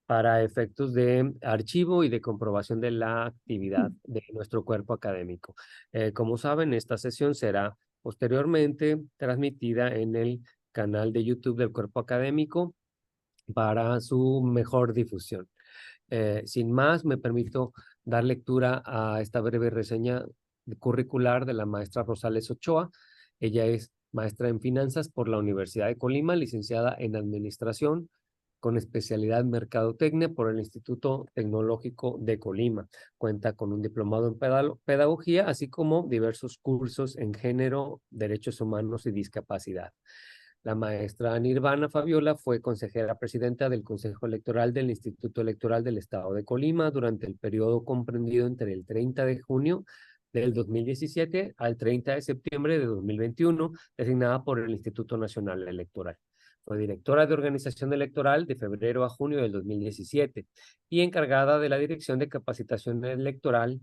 para efectos de archivo y de comprobación de la actividad de nuestro cuerpo académico. Como saben, esta sesión será posteriormente transmitida en el canal de YouTube del cuerpo académico para su mejor difusión. Sin más, me permito dar lectura a esta breve reseña curricular de la maestra Rosales Ochoa. Ella es maestra en finanzas por la Universidad de Colima, licenciada en administración con especialidad en mercadotecnia por el Instituto Tecnológico de Colima. Cuenta con un diplomado en pedagogía, así como diversos cursos en género, derechos humanos y discapacidad. La maestra Nirvana Fabiola fue consejera presidenta del Consejo Electoral del Instituto Electoral del Estado de Colima durante el periodo comprendido entre el 30 de junio del 2017 al 30 de septiembre de 2021, designada por el Instituto Nacional Electoral. Fue directora de organización electoral de febrero a junio del 2017 y encargada de la Dirección de Capacitación Electoral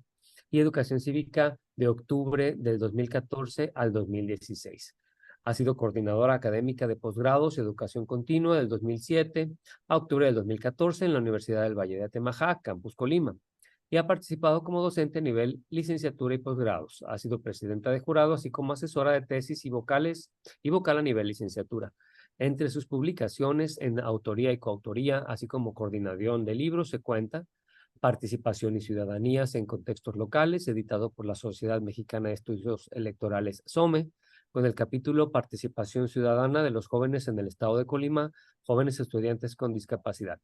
y Educación Cívica de octubre del 2014 al 2016. Ha sido coordinadora académica de posgrados y educación continua del 2007 a octubre del 2014 en la Universidad del Valle de Atemajac, Campus Colima, y ha participado como docente a nivel licenciatura y posgrados. Ha sido presidenta de jurado, así como asesora de tesis y vocal a nivel licenciatura. Entre sus publicaciones en autoría y coautoría, así como coordinación de libros, se cuenta Participación y Ciudadanías en Contextos Locales, editado por la Sociedad Mexicana de Estudios Electorales, SOME, con el capítulo Participación Ciudadana de los Jóvenes en el Estado de Colima, Jóvenes Estudiantes con Discapacidad,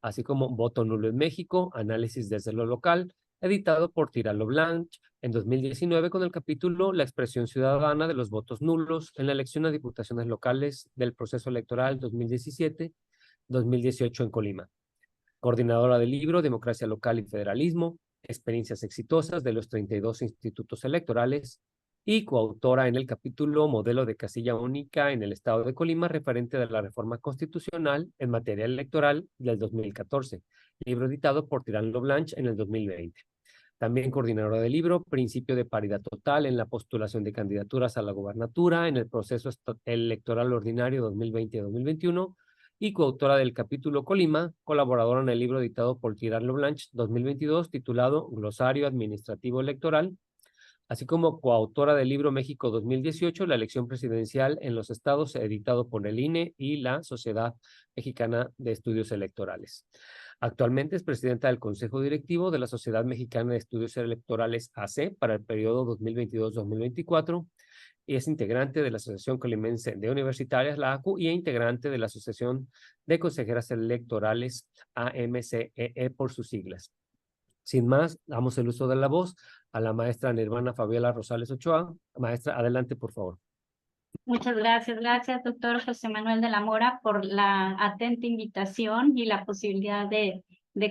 así como Voto Nulo en México, Análisis desde lo Local, editado por Tiralo Blanch en 2019 con el capítulo La expresión ciudadana de los votos nulos en la elección a diputaciones locales del proceso electoral 2017-2018 en Colima. Coordinadora del libro Democracia Local y Federalismo, Experiencias Exitosas de los 32 Institutos Electorales, y coautora en el capítulo Modelo de Casilla Única en el Estado de Colima, referente de la reforma constitucional en materia electoral del 2014, libro editado por Tirano Blanch en el 2020. También coordinadora del libro Principio de Paridad Total en la postulación de candidaturas a la gobernatura en el proceso electoral ordinario 2020-2021 y coautora del capítulo Colima, colaboradora en el libro editado por Tirano Blanch 2022 titulado Glosario Administrativo Electoral, así como coautora del libro México 2018, la elección presidencial en los estados, editado por el INE y la Sociedad Mexicana de Estudios Electorales. Actualmente es presidenta del Consejo Directivo de la Sociedad Mexicana de Estudios Electorales AC para el periodo 2022-2024 y es integrante de la Asociación Colimense de Universitarias, la ACU, y integrante de la Asociación de Consejeras Electorales, AMCEE por sus siglas. Sin más, damos el uso de la voz a la maestra Nirvana Fabiola Rosales Ochoa. Maestra, adelante, por favor. Muchas gracias, doctor José Manuel de la Mora, por la atenta invitación y la posibilidad de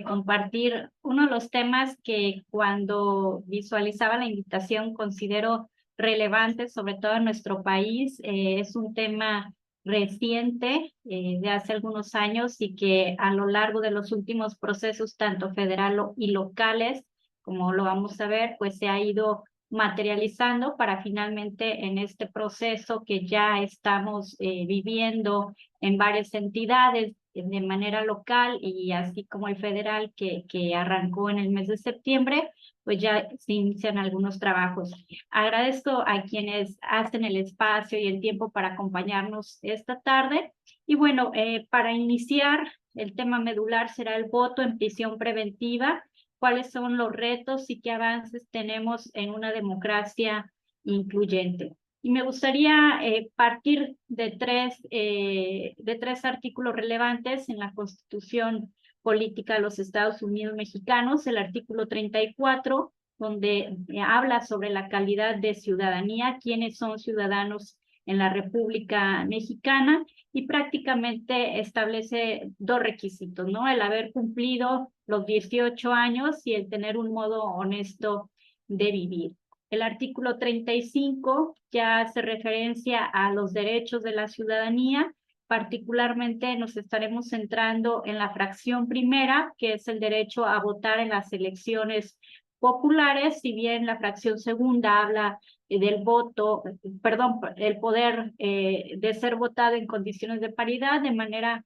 compartir uno de los temas que cuando visualizaba la invitación considero relevante, sobre todo en nuestro país. Es un tema reciente, de hace algunos años, y que a lo largo de los últimos procesos, tanto federal y locales, como lo vamos a ver, pues se ha ido materializando para finalmente en este proceso que ya estamos viviendo en varias entidades de manera local y así como el federal que arrancó en el mes de septiembre, pues ya se inician algunos trabajos. Agradezco a quienes hacen el espacio y el tiempo para acompañarnos esta tarde. Y bueno, para iniciar, el tema medular será el voto en prisión preventiva, cuáles son los retos y qué avances tenemos en una democracia incluyente. Y me gustaría partir de tres artículos relevantes en la Constitución Política de los Estados Unidos Mexicanos, el artículo 34, donde habla sobre la calidad de ciudadanía, quiénes son ciudadanos en la República Mexicana, y prácticamente establece dos requisitos, ¿no? El haber cumplido los 18 años y el tener un modo honesto de vivir. El artículo 35 ya hace referencia a los derechos de la ciudadanía. Particularmente nos estaremos centrando en la fracción primera, que es el derecho a votar en las elecciones populares, si bien la fracción segunda habla del voto, perdón, el poder de ser votado en condiciones de paridad, de manera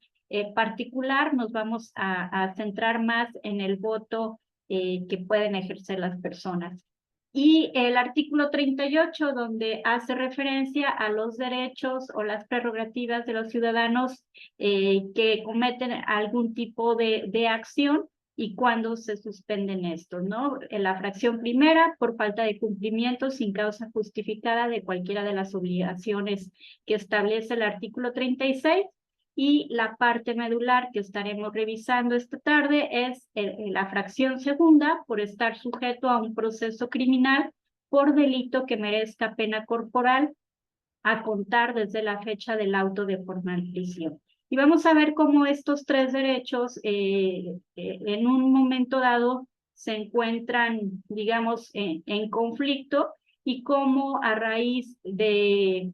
particular nos vamos a centrar más en el voto que pueden ejercer las personas. Y el artículo 38, donde hace referencia a los derechos o las prerrogativas de los ciudadanos que cometen algún tipo de acción y cuándo se suspenden estos, ¿no? En la fracción primera, por falta de cumplimiento sin causa justificada de cualquiera de las obligaciones que establece el artículo 36. Y la parte medular que estaremos revisando esta tarde es la fracción segunda, por estar sujeto a un proceso criminal por delito que merezca pena corporal a contar desde la fecha del auto de formal prisión. Y vamos a ver cómo estos tres derechos en un momento dado se encuentran, digamos, en conflicto y cómo a raíz de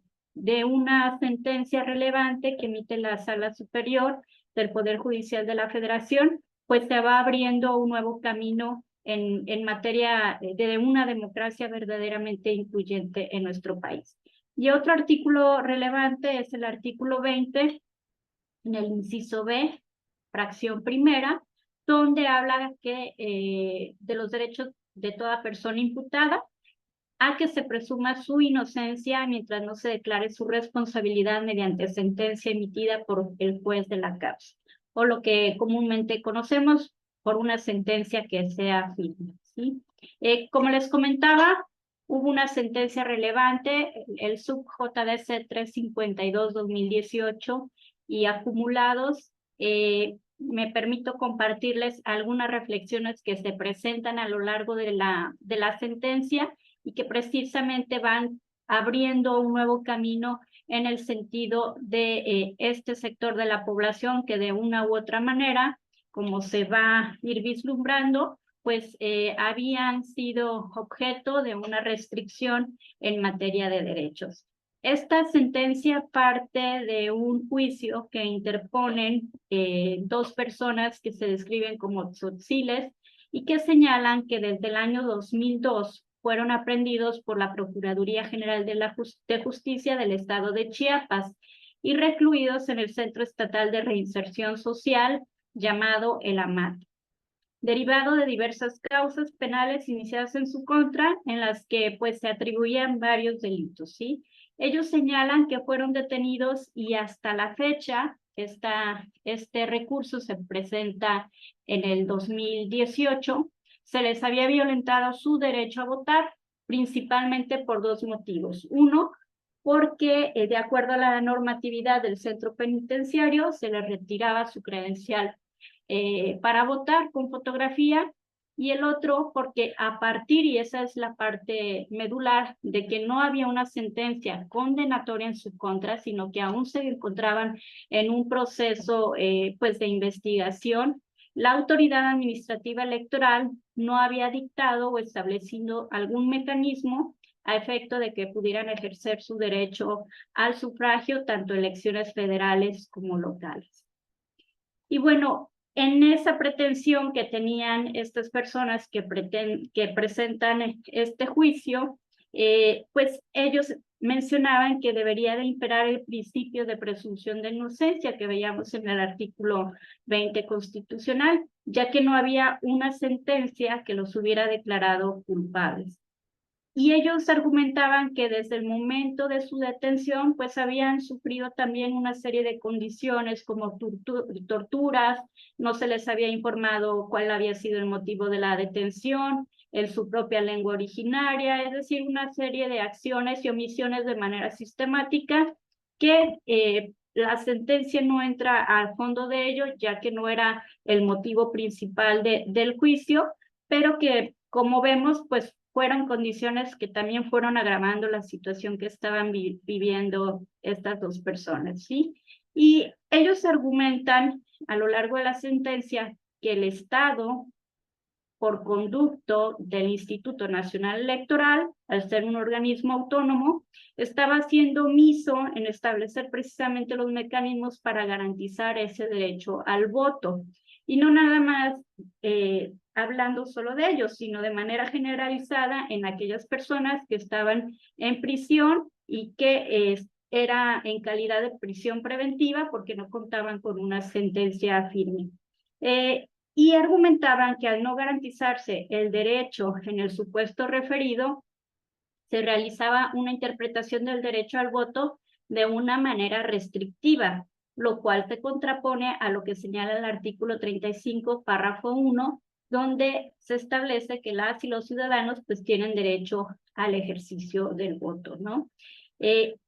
una sentencia relevante que emite la Sala Superior del Poder Judicial de la Federación, pues se va abriendo un nuevo camino en materia de una democracia verdaderamente incluyente en nuestro país. Y otro artículo relevante es el artículo 20, en el inciso B, fracción primera, donde habla que de los derechos de toda persona imputada a que se presuma su inocencia mientras no se declare su responsabilidad mediante sentencia emitida por el juez de la causa, o lo que comúnmente conocemos por una sentencia que sea firme, ¿sí? Como les comentaba, hubo una sentencia relevante, el sub JDC 352-2018 y acumulados. Me permito compartirles algunas reflexiones que se presentan a lo largo de la sentencia y que precisamente van abriendo un nuevo camino en el sentido de este sector de la población que de una u otra manera, como se va a ir vislumbrando, pues habían sido objeto de una restricción en materia de derechos. Esta sentencia parte de un juicio que interponen dos personas que se describen como tzotziles y que señalan que desde el año 2002 fueron aprehendidos por la Procuraduría General de Justicia del Estado de Chiapas y recluidos en el Centro Estatal de Reinserción Social llamado el AMAT, derivado de diversas causas penales iniciadas en su contra, en las que pues se atribuían varios delitos, ¿sí? Ellos señalan que fueron detenidos y hasta la fecha este recurso se presenta en el 2018, se les había violentado su derecho a votar, principalmente por dos motivos. Uno, porque de acuerdo a la normatividad del centro penitenciario se les retiraba su credencial para votar con fotografía, y el otro porque a partir, y esa es la parte medular, de que no había una sentencia condenatoria en su contra, sino que aún se encontraban en un proceso pues de investigación, la autoridad administrativa electoral no había dictado o establecido algún mecanismo a efecto de que pudieran ejercer su derecho al sufragio, tanto elecciones federales como locales. Y bueno, en esa pretensión que tenían estas personas que presentan este juicio, pues ellos mencionaban que debería de imperar el principio de presunción de inocencia que veíamos en el artículo 20 constitucional, ya que no había una sentencia que los hubiera declarado culpables. Y ellos argumentaban que desde el momento de su detención, pues habían sufrido también una serie de condiciones como torturas, no se les había informado cuál había sido el motivo de la detención, en su propia lengua originaria, es decir, una serie de acciones y omisiones de manera sistemática que la sentencia no entra al fondo de ello, ya que no era el motivo principal del juicio, pero que, como vemos, pues fueron condiciones que también fueron agravando la situación que estaban viviendo estas dos personas, ¿sí? Y ellos argumentan a lo largo de la sentencia que el Estado, por conducto del Instituto Nacional Electoral, al ser un organismo autónomo, estaba siendo omiso en establecer precisamente los mecanismos para garantizar ese derecho al voto. Y no nada más hablando solo de ellos, sino de manera generalizada en aquellas personas que estaban en prisión y que era en calidad de prisión preventiva porque no contaban con una sentencia firme. Y argumentaban que al no garantizarse el derecho en el supuesto referido, se realizaba una interpretación del derecho al voto de una manera restrictiva, lo cual se contrapone a lo que señala el artículo 35, párrafo 1, donde se establece que las y los ciudadanos pues tienen derecho al ejercicio del voto, ¿no?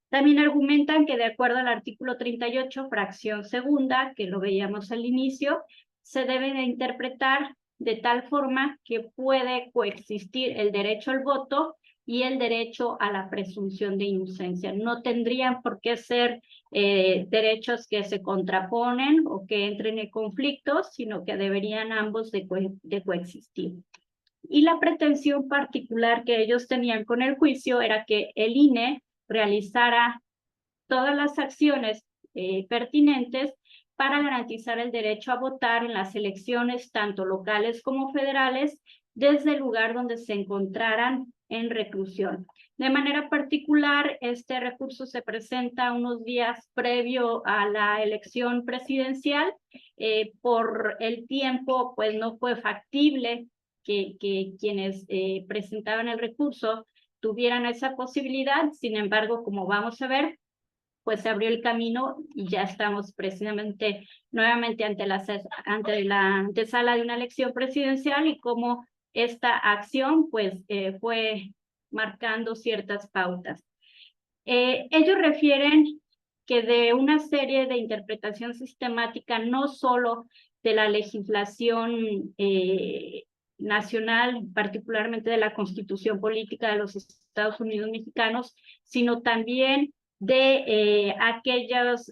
También argumentan que de acuerdo al artículo 38, fracción segunda, que lo veíamos al inicio, se debe de interpretar de tal forma que puede coexistir el derecho al voto y el derecho a la presunción de inocencia. No tendrían por qué ser derechos que se contraponen o que entren en conflicto, sino que deberían ambos de coexistir. Y la pretensión particular que ellos tenían con el juicio era que el INE realizara todas las acciones pertinentes para garantizar el derecho a votar en las elecciones, tanto locales como federales, desde el lugar donde se encontraran en reclusión. De manera particular, este recurso se presenta unos días previo a la elección presidencial. Por el tiempo, pues no fue factible que quienes presentaban el recurso tuvieran esa posibilidad. Sin embargo, como vamos a ver, pues se abrió el camino y ya estamos precisamente nuevamente ante la antesala de una elección presidencial y cómo esta acción pues fue marcando ciertas pautas. Ellos refieren que de una serie de interpretación sistemática, no solo de la legislación nacional, particularmente de la Constitución Política de los Estados Unidos Mexicanos, sino también de aquellos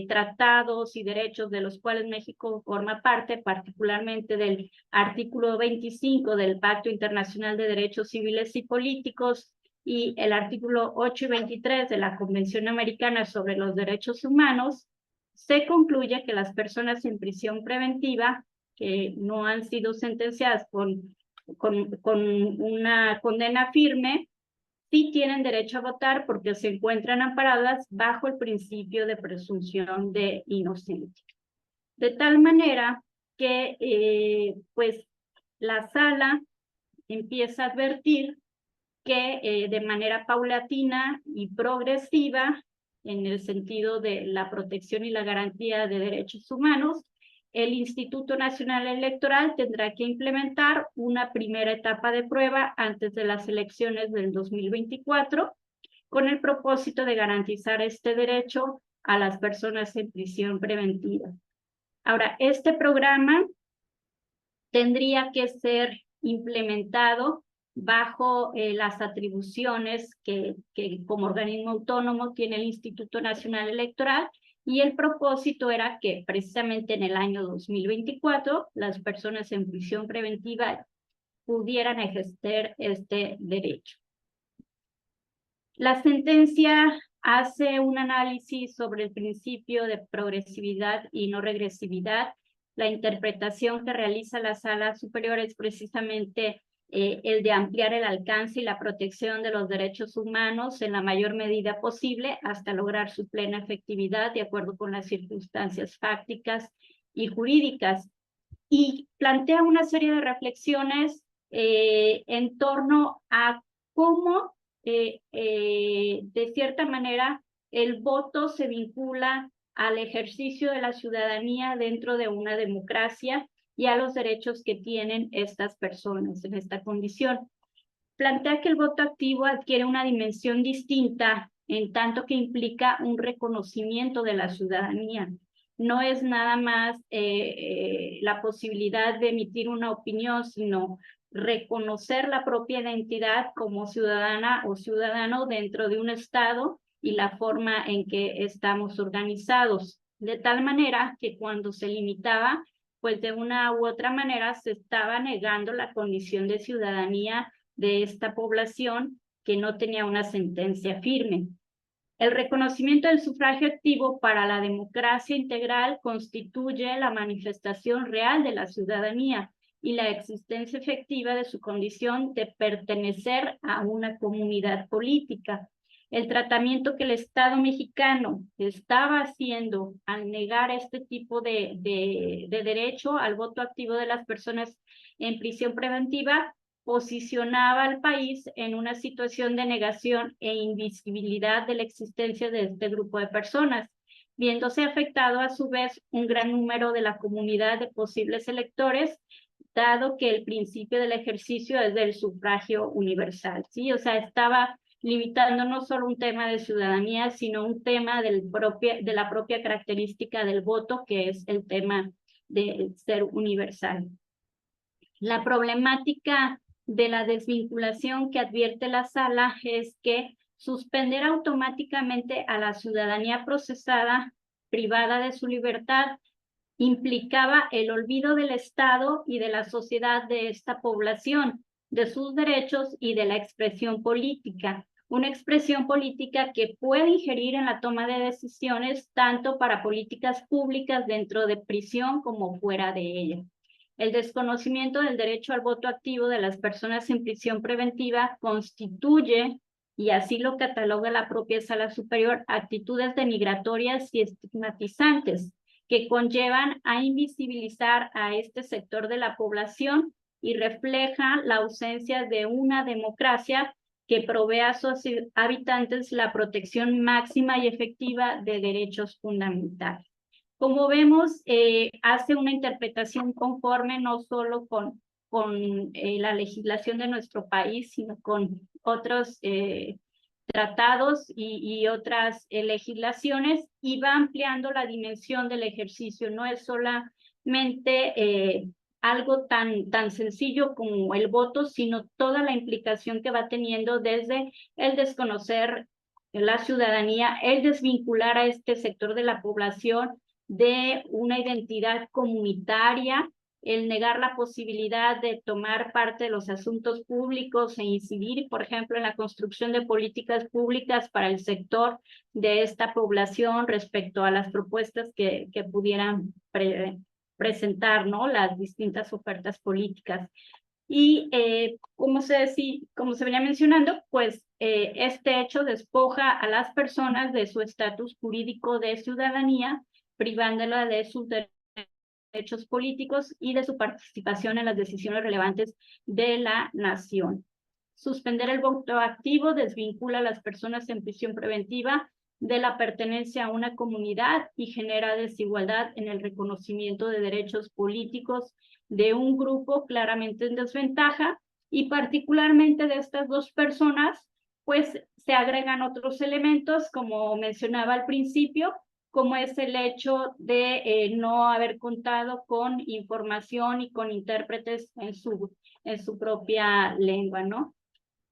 tratados y derechos de los cuales México forma parte, particularmente del artículo 25 del Pacto Internacional de Derechos Civiles y Políticos y el artículo 8 y 23 de la Convención Americana sobre los Derechos Humanos, se concluye que las personas en prisión preventiva que no han sido sentenciadas con una condena firme, sí tienen derecho a votar porque se encuentran amparadas bajo el principio de presunción de inocencia. De tal manera que pues la sala empieza a advertir que de manera paulatina y progresiva, en el sentido de la protección y la garantía de derechos humanos, el Instituto Nacional Electoral tendrá que implementar una primera etapa de prueba antes de las elecciones del 2024, con el propósito de garantizar este derecho a las personas en prisión preventiva. Ahora, este programa tendría que ser implementado bajo las atribuciones que como organismo autónomo tiene el Instituto Nacional Electoral, y el propósito era que precisamente en el año 2024 las personas en prisión preventiva pudieran ejercer este derecho. La sentencia hace un análisis sobre el principio de progresividad y no regresividad. La interpretación que realiza la Sala Superior es precisamente el de ampliar el alcance y la protección de los derechos humanos en la mayor medida posible hasta lograr su plena efectividad de acuerdo con las circunstancias fácticas y jurídicas. Y plantea una serie de reflexiones en torno a cómo de cierta manera el voto se vincula al ejercicio de la ciudadanía dentro de una democracia y a los derechos que tienen estas personas en esta condición. Plantea que el voto activo adquiere una dimensión distinta en tanto que implica un reconocimiento de la ciudadanía. No es nada más la posibilidad de emitir una opinión, sino reconocer la propia identidad como ciudadana o ciudadano dentro de un Estado y la forma en que estamos organizados. De tal manera que cuando se limitaba, pues de una u otra manera se estaba negando la condición de ciudadanía de esta población que no tenía una sentencia firme. El reconocimiento del sufragio activo para la democracia integral constituye la manifestación real de la ciudadanía y la existencia efectiva de su condición de pertenecer a una comunidad política. El tratamiento que el Estado mexicano estaba haciendo al negar este tipo de derecho al voto activo de las personas en prisión preventiva posicionaba al país en una situación de negación e invisibilidad de la existencia de este grupo de personas, viéndose afectado a su vez un gran número de la comunidad de posibles electores, dado que el principio del ejercicio es del sufragio universal, ¿sí? O sea, estaba limitando no solo un tema de ciudadanía, sino un tema de la propia característica del voto, que es el tema de ser universal. La problemática de la desvinculación que advierte la sala es que suspender automáticamente a la ciudadanía procesada privada de su libertad implicaba el olvido del Estado y de la sociedad de esta población, de sus derechos y de la expresión política. Una expresión política que puede ingerir en la toma de decisiones tanto para políticas públicas dentro de prisión como fuera de ella. El desconocimiento del derecho al voto activo de las personas en prisión preventiva constituye, y así lo cataloga la propia Sala Superior, actitudes denigratorias y estigmatizantes que conllevan a invisibilizar a este sector de la población y refleja la ausencia de una democracia que provee a sus habitantes la protección máxima y efectiva de derechos fundamentales. Como vemos, hace una interpretación conforme no solo con la legislación de nuestro país, sino con otros tratados y otras legislaciones, y va ampliando la dimensión del ejercicio. No es solamente algo tan sencillo como el voto, sino toda la implicación que va teniendo desde el desconocer la ciudadanía, el desvincular a este sector de la población de una identidad comunitaria, el negar la posibilidad de tomar parte de los asuntos públicos e incidir, por ejemplo, en la construcción de políticas públicas para el sector de esta población respecto a las propuestas que pudieran presentar, ¿no? Las distintas ofertas políticas. Y como se venía mencionando, pues este hecho despoja a las personas de su estatus jurídico de ciudadanía, privándola de sus derechos políticos y de su participación en las decisiones relevantes de la nación. Suspender el voto activo desvincula a las personas en prisión preventiva de la pertenencia a una comunidad y genera desigualdad en el reconocimiento de derechos políticos de un grupo claramente en desventaja, y particularmente de estas dos personas, pues se agregan otros elementos, como mencionaba al principio, como es el hecho de no haber contado con información y con intérpretes en su propia lengua, ¿no?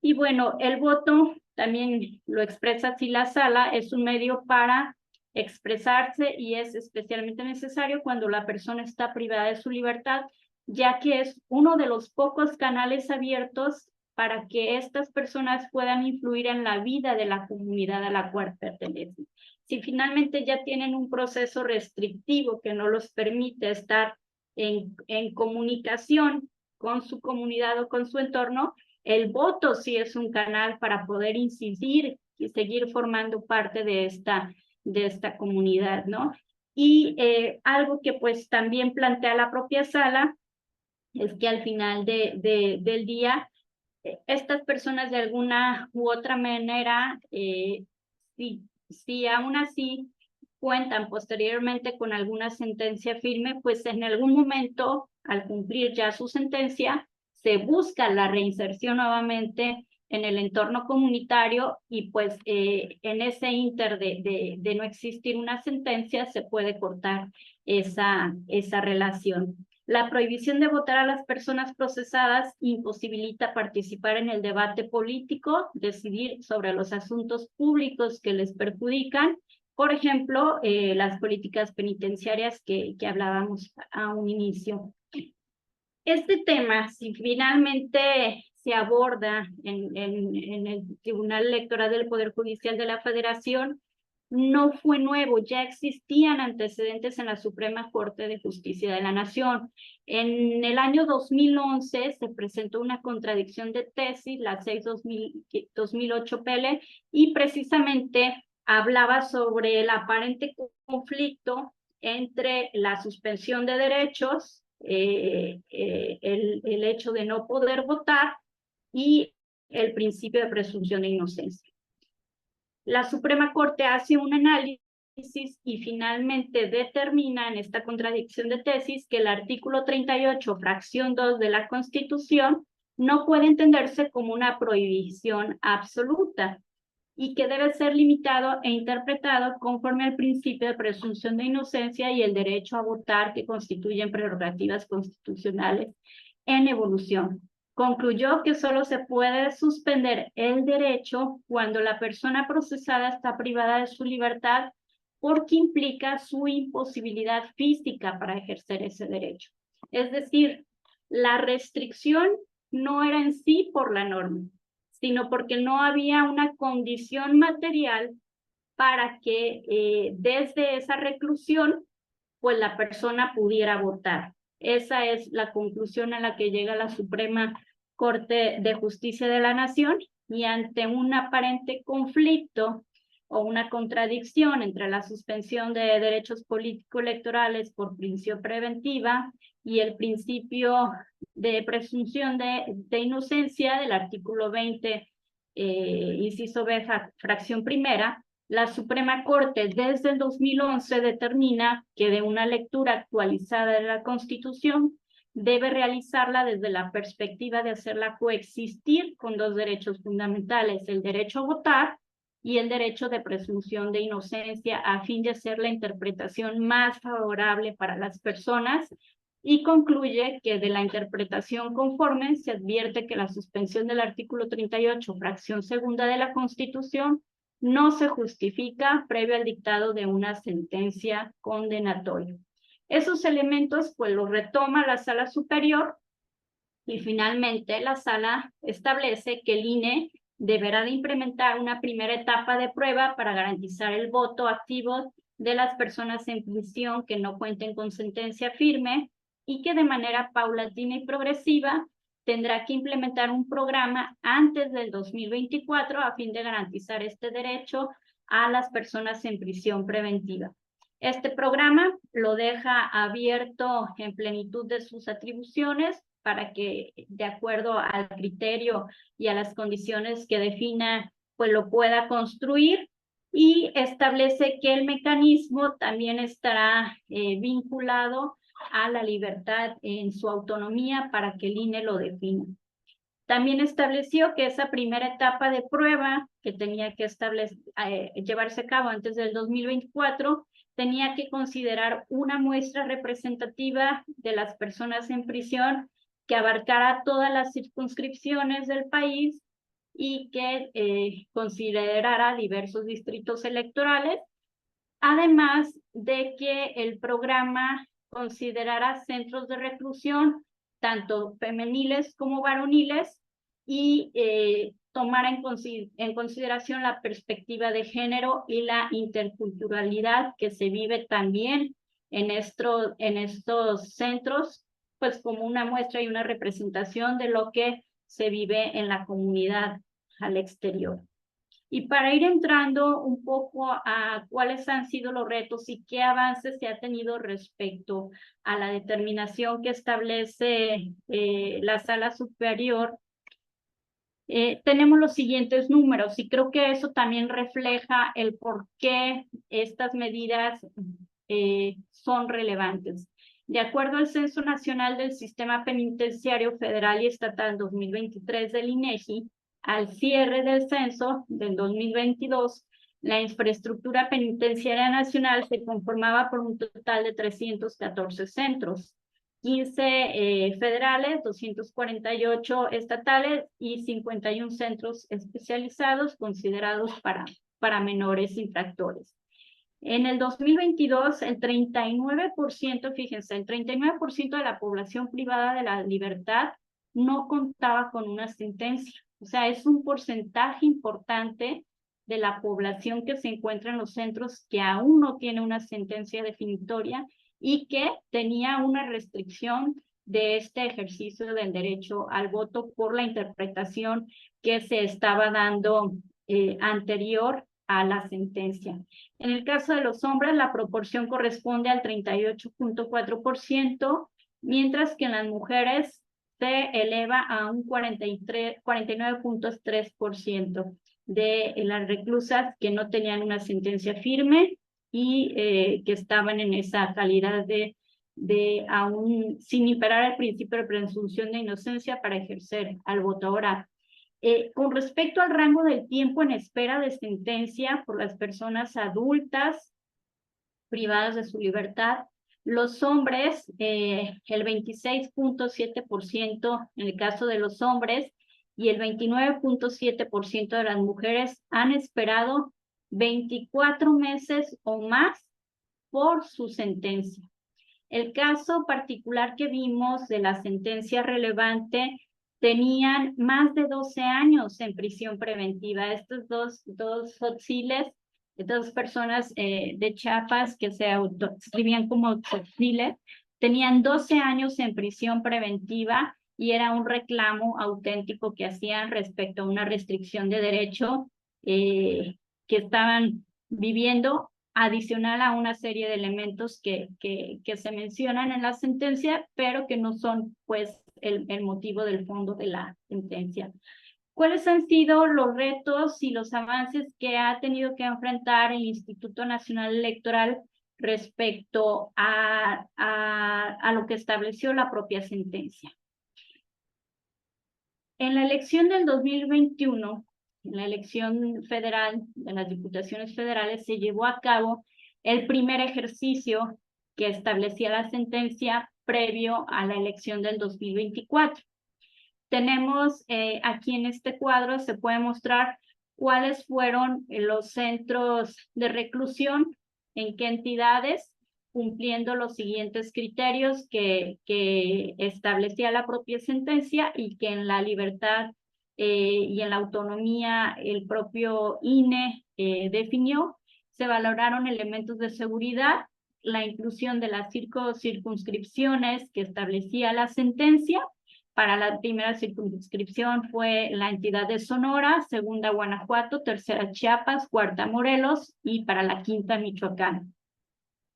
Y bueno, el voto también lo expresa así la sala, es un medio para expresarse y es especialmente necesario cuando la persona está privada de su libertad, ya que es uno de los pocos canales abiertos para que estas personas puedan influir en la vida de la comunidad a la cual pertenecen. Si finalmente ya tienen un proceso restrictivo que no los permite estar en comunicación con su comunidad o con su entorno, el voto sí es un canal para poder incidir y seguir formando parte de esta comunidad, ¿no? Y algo que pues también plantea la propia sala es que al final del día, estas personas de alguna u otra manera, si aún así cuentan posteriormente con alguna sentencia firme, pues en algún momento, al cumplir ya su sentencia, se busca la reinserción nuevamente en el entorno comunitario y pues en ese inter de no existir una sentencia se puede cortar esa relación. La prohibición de votar a las personas procesadas imposibilita participar en el debate político, decidir sobre los asuntos públicos que les perjudican, por ejemplo, las políticas penitenciarias que hablábamos a un inicio. Este tema, si finalmente se aborda en el Tribunal Electoral del Poder Judicial de la Federación, no fue nuevo, ya existían antecedentes en la Suprema Corte de Justicia de la Nación. En el año 2011 se presentó una contradicción de tesis, la 6-2008 PL, y precisamente hablaba sobre el aparente conflicto entre la suspensión de derechos, el hecho de no poder votar y el principio de presunción de inocencia. La Suprema Corte hace un análisis y finalmente determina en esta contradicción de tesis que el artículo 38, fracción 2 de la Constitución no puede entenderse como una prohibición absoluta y que debe ser limitado e interpretado conforme al principio de presunción de inocencia y el derecho a votar que constituyen prerrogativas constitucionales en evolución. Concluyó que solo se puede suspender el derecho cuando la persona procesada está privada de su libertad porque implica su imposibilidad física para ejercer ese derecho. Es decir, la restricción no era en sí por la norma, sino porque no había una condición material para que desde esa reclusión, pues la persona pudiera votar. Esa es la conclusión a la que llega la Suprema Corte de Justicia de la Nación, y ante un aparente conflicto o una contradicción entre la suspensión de derechos político-electorales por prisión preventiva y el principio de presunción de inocencia del artículo 20, inciso B, fracción primera, la Suprema Corte desde el 2011 determina que de una lectura actualizada de la Constitución debe realizarla desde la perspectiva de hacerla coexistir con dos derechos fundamentales, el derecho a votar y el derecho de presunción de inocencia, a fin de hacer la interpretación más favorable para las personas, y concluye que de la interpretación conforme se advierte que la suspensión del artículo 38, fracción segunda de la Constitución, no se justifica previo al dictado de una sentencia condenatoria. Esos elementos pues los retoma la Sala Superior y finalmente la Sala establece que el INE deberá de implementar una primera etapa de prueba para garantizar el voto activo de las personas en prisión que no cuenten con sentencia firme y que de manera paulatina y progresiva tendrá que implementar un programa antes del 2024 a fin de garantizar este derecho a las personas en prisión preventiva. Este programa lo deja abierto en plenitud de sus atribuciones para que, de acuerdo al criterio y a las condiciones que defina, pues lo pueda construir, y establece que el mecanismo también estará vinculado a la libertad en su autonomía para que el INE lo defina. También estableció que esa primera etapa de prueba que tenía que llevarse a cabo antes del 2024 tenía que considerar una muestra representativa de las personas en prisión que abarcara todas las circunscripciones del país y que considerara diversos distritos electorales, además de que el programa considerara centros de reclusión, tanto femeniles como varoniles, y tomara en consideración la perspectiva de género y la interculturalidad que se vive también en estos centros, pues como una muestra y una representación de lo que se vive en la comunidad al exterior. Y para ir entrando un poco a cuáles han sido los retos y qué avances se ha tenido respecto a la determinación que establece la Sala Superior, tenemos los siguientes números, y creo que eso también refleja el por qué estas medidas son relevantes. De acuerdo al Censo Nacional del Sistema Penitenciario Federal y Estatal 2023 del INEGI, al cierre del censo del 2022, la infraestructura penitenciaria nacional se conformaba por un total de 314 centros, 15 federales, 248 estatales y 51 centros especializados considerados para menores infractores. En el 2022, el 39%, fíjense, el 39% de la población privada de la libertad no contaba con una sentencia. O sea, es un porcentaje importante de la población que se encuentra en los centros que aún no tiene una sentencia definitoria y que tenía una restricción de este ejercicio del derecho al voto por la interpretación que se estaba dando anterior a la sentencia. En el caso de los hombres, la proporción corresponde al 38.4%, mientras que en las mujeres se eleva a un 49.3% de las reclusas que no tenían una sentencia firme y que estaban en esa calidad de aún sin imperar el principio de presunción de inocencia para ejercer al voto. Ahora, con respecto al rango del tiempo en espera de sentencia por las personas adultas privadas de su libertad, los hombres, el 26.7% en el caso de los hombres y el 29.7% de las mujeres han esperado 24 meses o más por su sentencia. El caso particular que vimos de la sentencia relevante tenían más de 12 años en prisión preventiva. Estos dos tzotziles, dos personas de Chiapas que se autoescribían como tzotziles, tenían 12 años en prisión preventiva y era un reclamo auténtico que hacían respecto a una restricción de derecho que estaban viviendo, adicional a una serie de elementos que se mencionan en la sentencia, pero que no son pues el motivo del fondo de la sentencia. ¿Cuáles han sido los retos y los avances que ha tenido que enfrentar el Instituto Nacional Electoral respecto a lo que estableció la propia sentencia? En la elección del 2021, en la elección federal de las diputaciones federales, se llevó a cabo el primer ejercicio que establecía la sentencia previo a la elección del 2024. Tenemos aquí en este cuadro, se puede mostrar cuáles fueron los centros de reclusión, en qué entidades, cumpliendo los siguientes criterios que establecía la propia sentencia y que en la libertad y en la autonomía el propio INE definió. Se valoraron elementos de seguridad, la inclusión de las circunscripciones que establecía la sentencia. Para la primera circunscripción fue la entidad de Sonora, segunda Guanajuato, tercera Chiapas, cuarta Morelos y para la quinta Michoacán.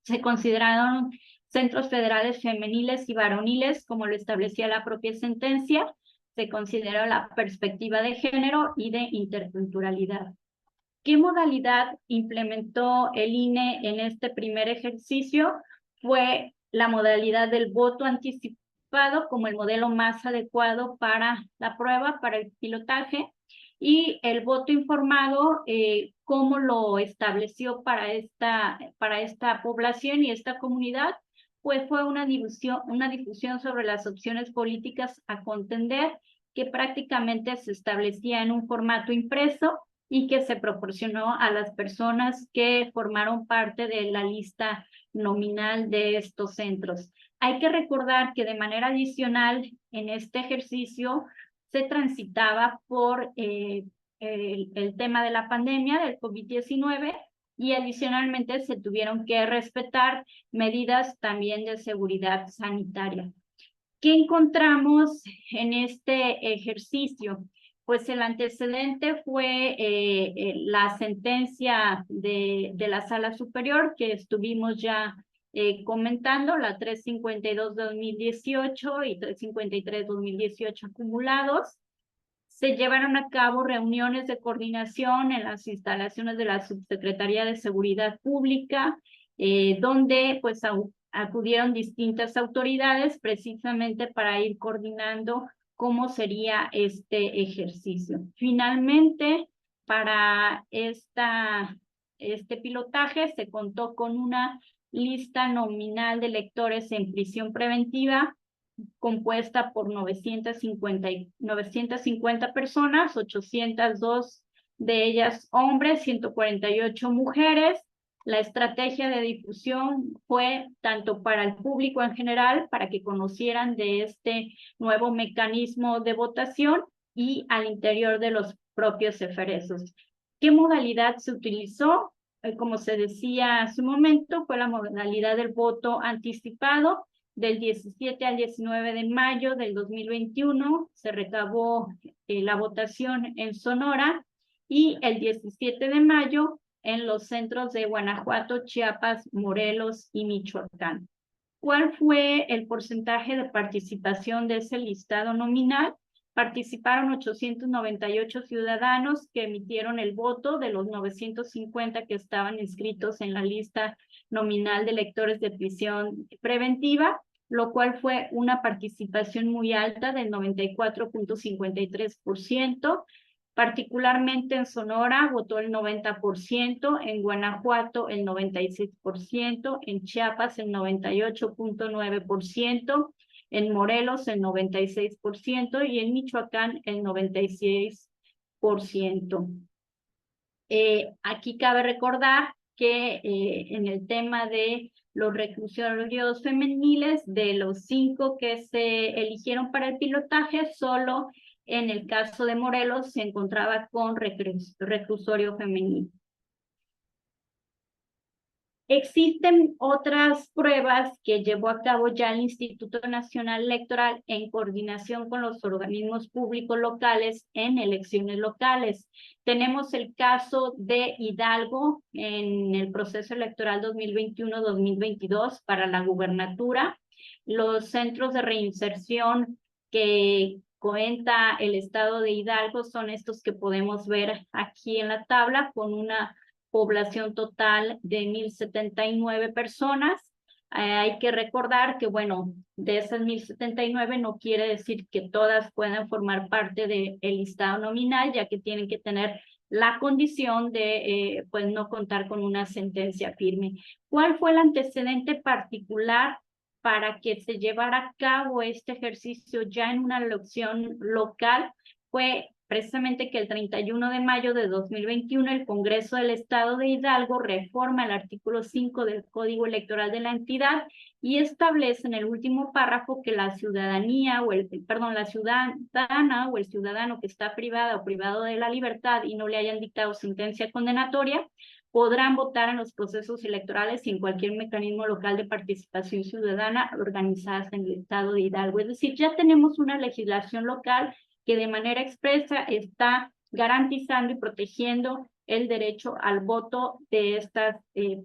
Se consideraron centros federales femeniles y varoniles, como lo establecía la propia sentencia. Se consideró la perspectiva de género y de interculturalidad. ¿Qué modalidad implementó el INE en este primer ejercicio? Fue la modalidad del voto anticipado como el modelo más adecuado para la prueba, para el pilotaje, y el voto informado, cómo lo estableció para esta población y esta comunidad, pues fue una difusión sobre las opciones políticas a contender, que prácticamente se establecía en un formato impreso y que se proporcionó a las personas que formaron parte de la lista nominal de estos centros. Hay que recordar que de manera adicional en este ejercicio se transitaba por el tema de la pandemia del COVID-19 y adicionalmente se tuvieron que respetar medidas también de seguridad sanitaria. ¿Qué encontramos en este ejercicio? Pues el antecedente fue la sentencia de la Sala Superior que estuvimos ya comentando, la 352-2018 y 353-2018 acumulados. Se llevaron a cabo reuniones de coordinación en las instalaciones de la Subsecretaría de Seguridad Pública, donde pues acudieron distintas autoridades precisamente para ir coordinando cómo sería este ejercicio. Finalmente, para este pilotaje se contó con una lista nominal de electores en prisión preventiva compuesta por 950 personas, 802 de ellas hombres, 148 mujeres. La estrategia de difusión fue tanto para el público en general, para que conocieran de este nuevo mecanismo de votación, y al interior de los propios eferesos. ¿Qué modalidad se utilizó? Como se decía hace un momento, fue la modalidad del voto anticipado. Del 17 al 19 de mayo del 2021 se recabó la votación en Sonora, y el 17 de mayo en los centros de Guanajuato, Chiapas, Morelos y Michoacán. ¿Cuál fue el porcentaje de participación de ese listado nominal? Participaron 898 ciudadanos que emitieron el voto de los 950 que estaban inscritos en la lista nominal de electores de prisión preventiva, lo cual fue una participación muy alta del 94.53%. Particularmente en Sonora votó el 90%, en Guanajuato el 96%, en Chiapas el 98.9%, en Morelos el 96% y en Michoacán el 96%. Aquí cabe recordar que en el tema de los reclusorios femeniles, de los 5 que se eligieron para el pilotaje, solo en el caso de Morelos se encontraba con reclusorio femenino. Existen otras pruebas que llevó a cabo ya el Instituto Nacional Electoral en coordinación con los organismos públicos locales en elecciones locales. Tenemos el caso de Hidalgo en el proceso electoral 2021-2022 para la gubernatura. Los centros de reinserción que cuenta el estado de Hidalgo son estos que podemos ver aquí en la tabla, con una población total de 1,079 personas. Hay que recordar que, bueno, de esas 1,079 no quiere decir que todas puedan formar parte del listado nominal, ya que tienen que tener la condición de pues no contar con una sentencia firme. ¿Cuál fue el antecedente particular para que se llevara a cabo este ejercicio ya en una elección local? Fue precisamente que el 31 de mayo de 2021 el Congreso del Estado de Hidalgo reforma el artículo 5 del Código Electoral de la entidad y establece en el último párrafo que la ciudadanía la ciudadana o el ciudadano que está privada o privado de la libertad y no le hayan dictado sentencia condenatoria podrán votar en los procesos electorales y en cualquier mecanismo local de participación ciudadana organizadas en el Estado de Hidalgo. Es decir, ya tenemos una legislación local que de manera expresa está garantizando y protegiendo el derecho al voto de estas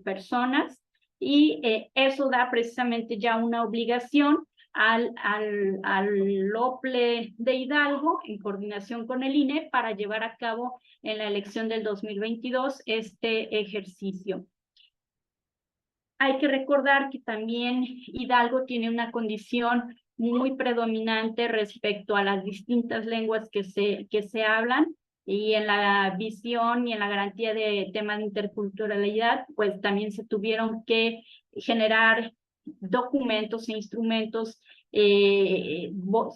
personas, y eso da precisamente ya una obligación al OPLE de Hidalgo, en coordinación con el INE, para llevar a cabo en la elección del 2022 este ejercicio. Hay que recordar que también Hidalgo tiene una condición muy predominante respecto a las distintas lenguas que se hablan, y en la visión y en la garantía de temas de interculturalidad, pues también se tuvieron que generar documentos e instrumentos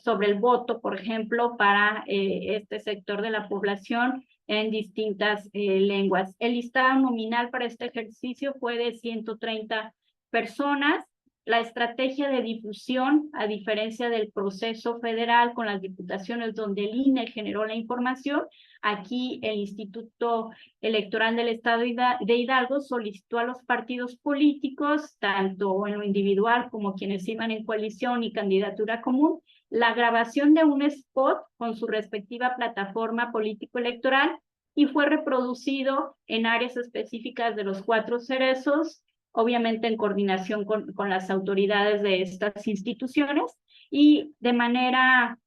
sobre el voto, por ejemplo, para este sector de la población en distintas lenguas. El listado nominal para este ejercicio fue de 130 personas. La estrategia de difusión, a diferencia del proceso federal con las diputaciones donde el INE generó la información, aquí el Instituto Electoral del Estado de Hidalgo solicitó a los partidos políticos, tanto en lo individual como quienes iban en coalición y candidatura común, la grabación de un spot con su respectiva plataforma político-electoral, y fue reproducido en áreas específicas de los 4 cerezos, obviamente en coordinación con las autoridades de estas instituciones, y de manera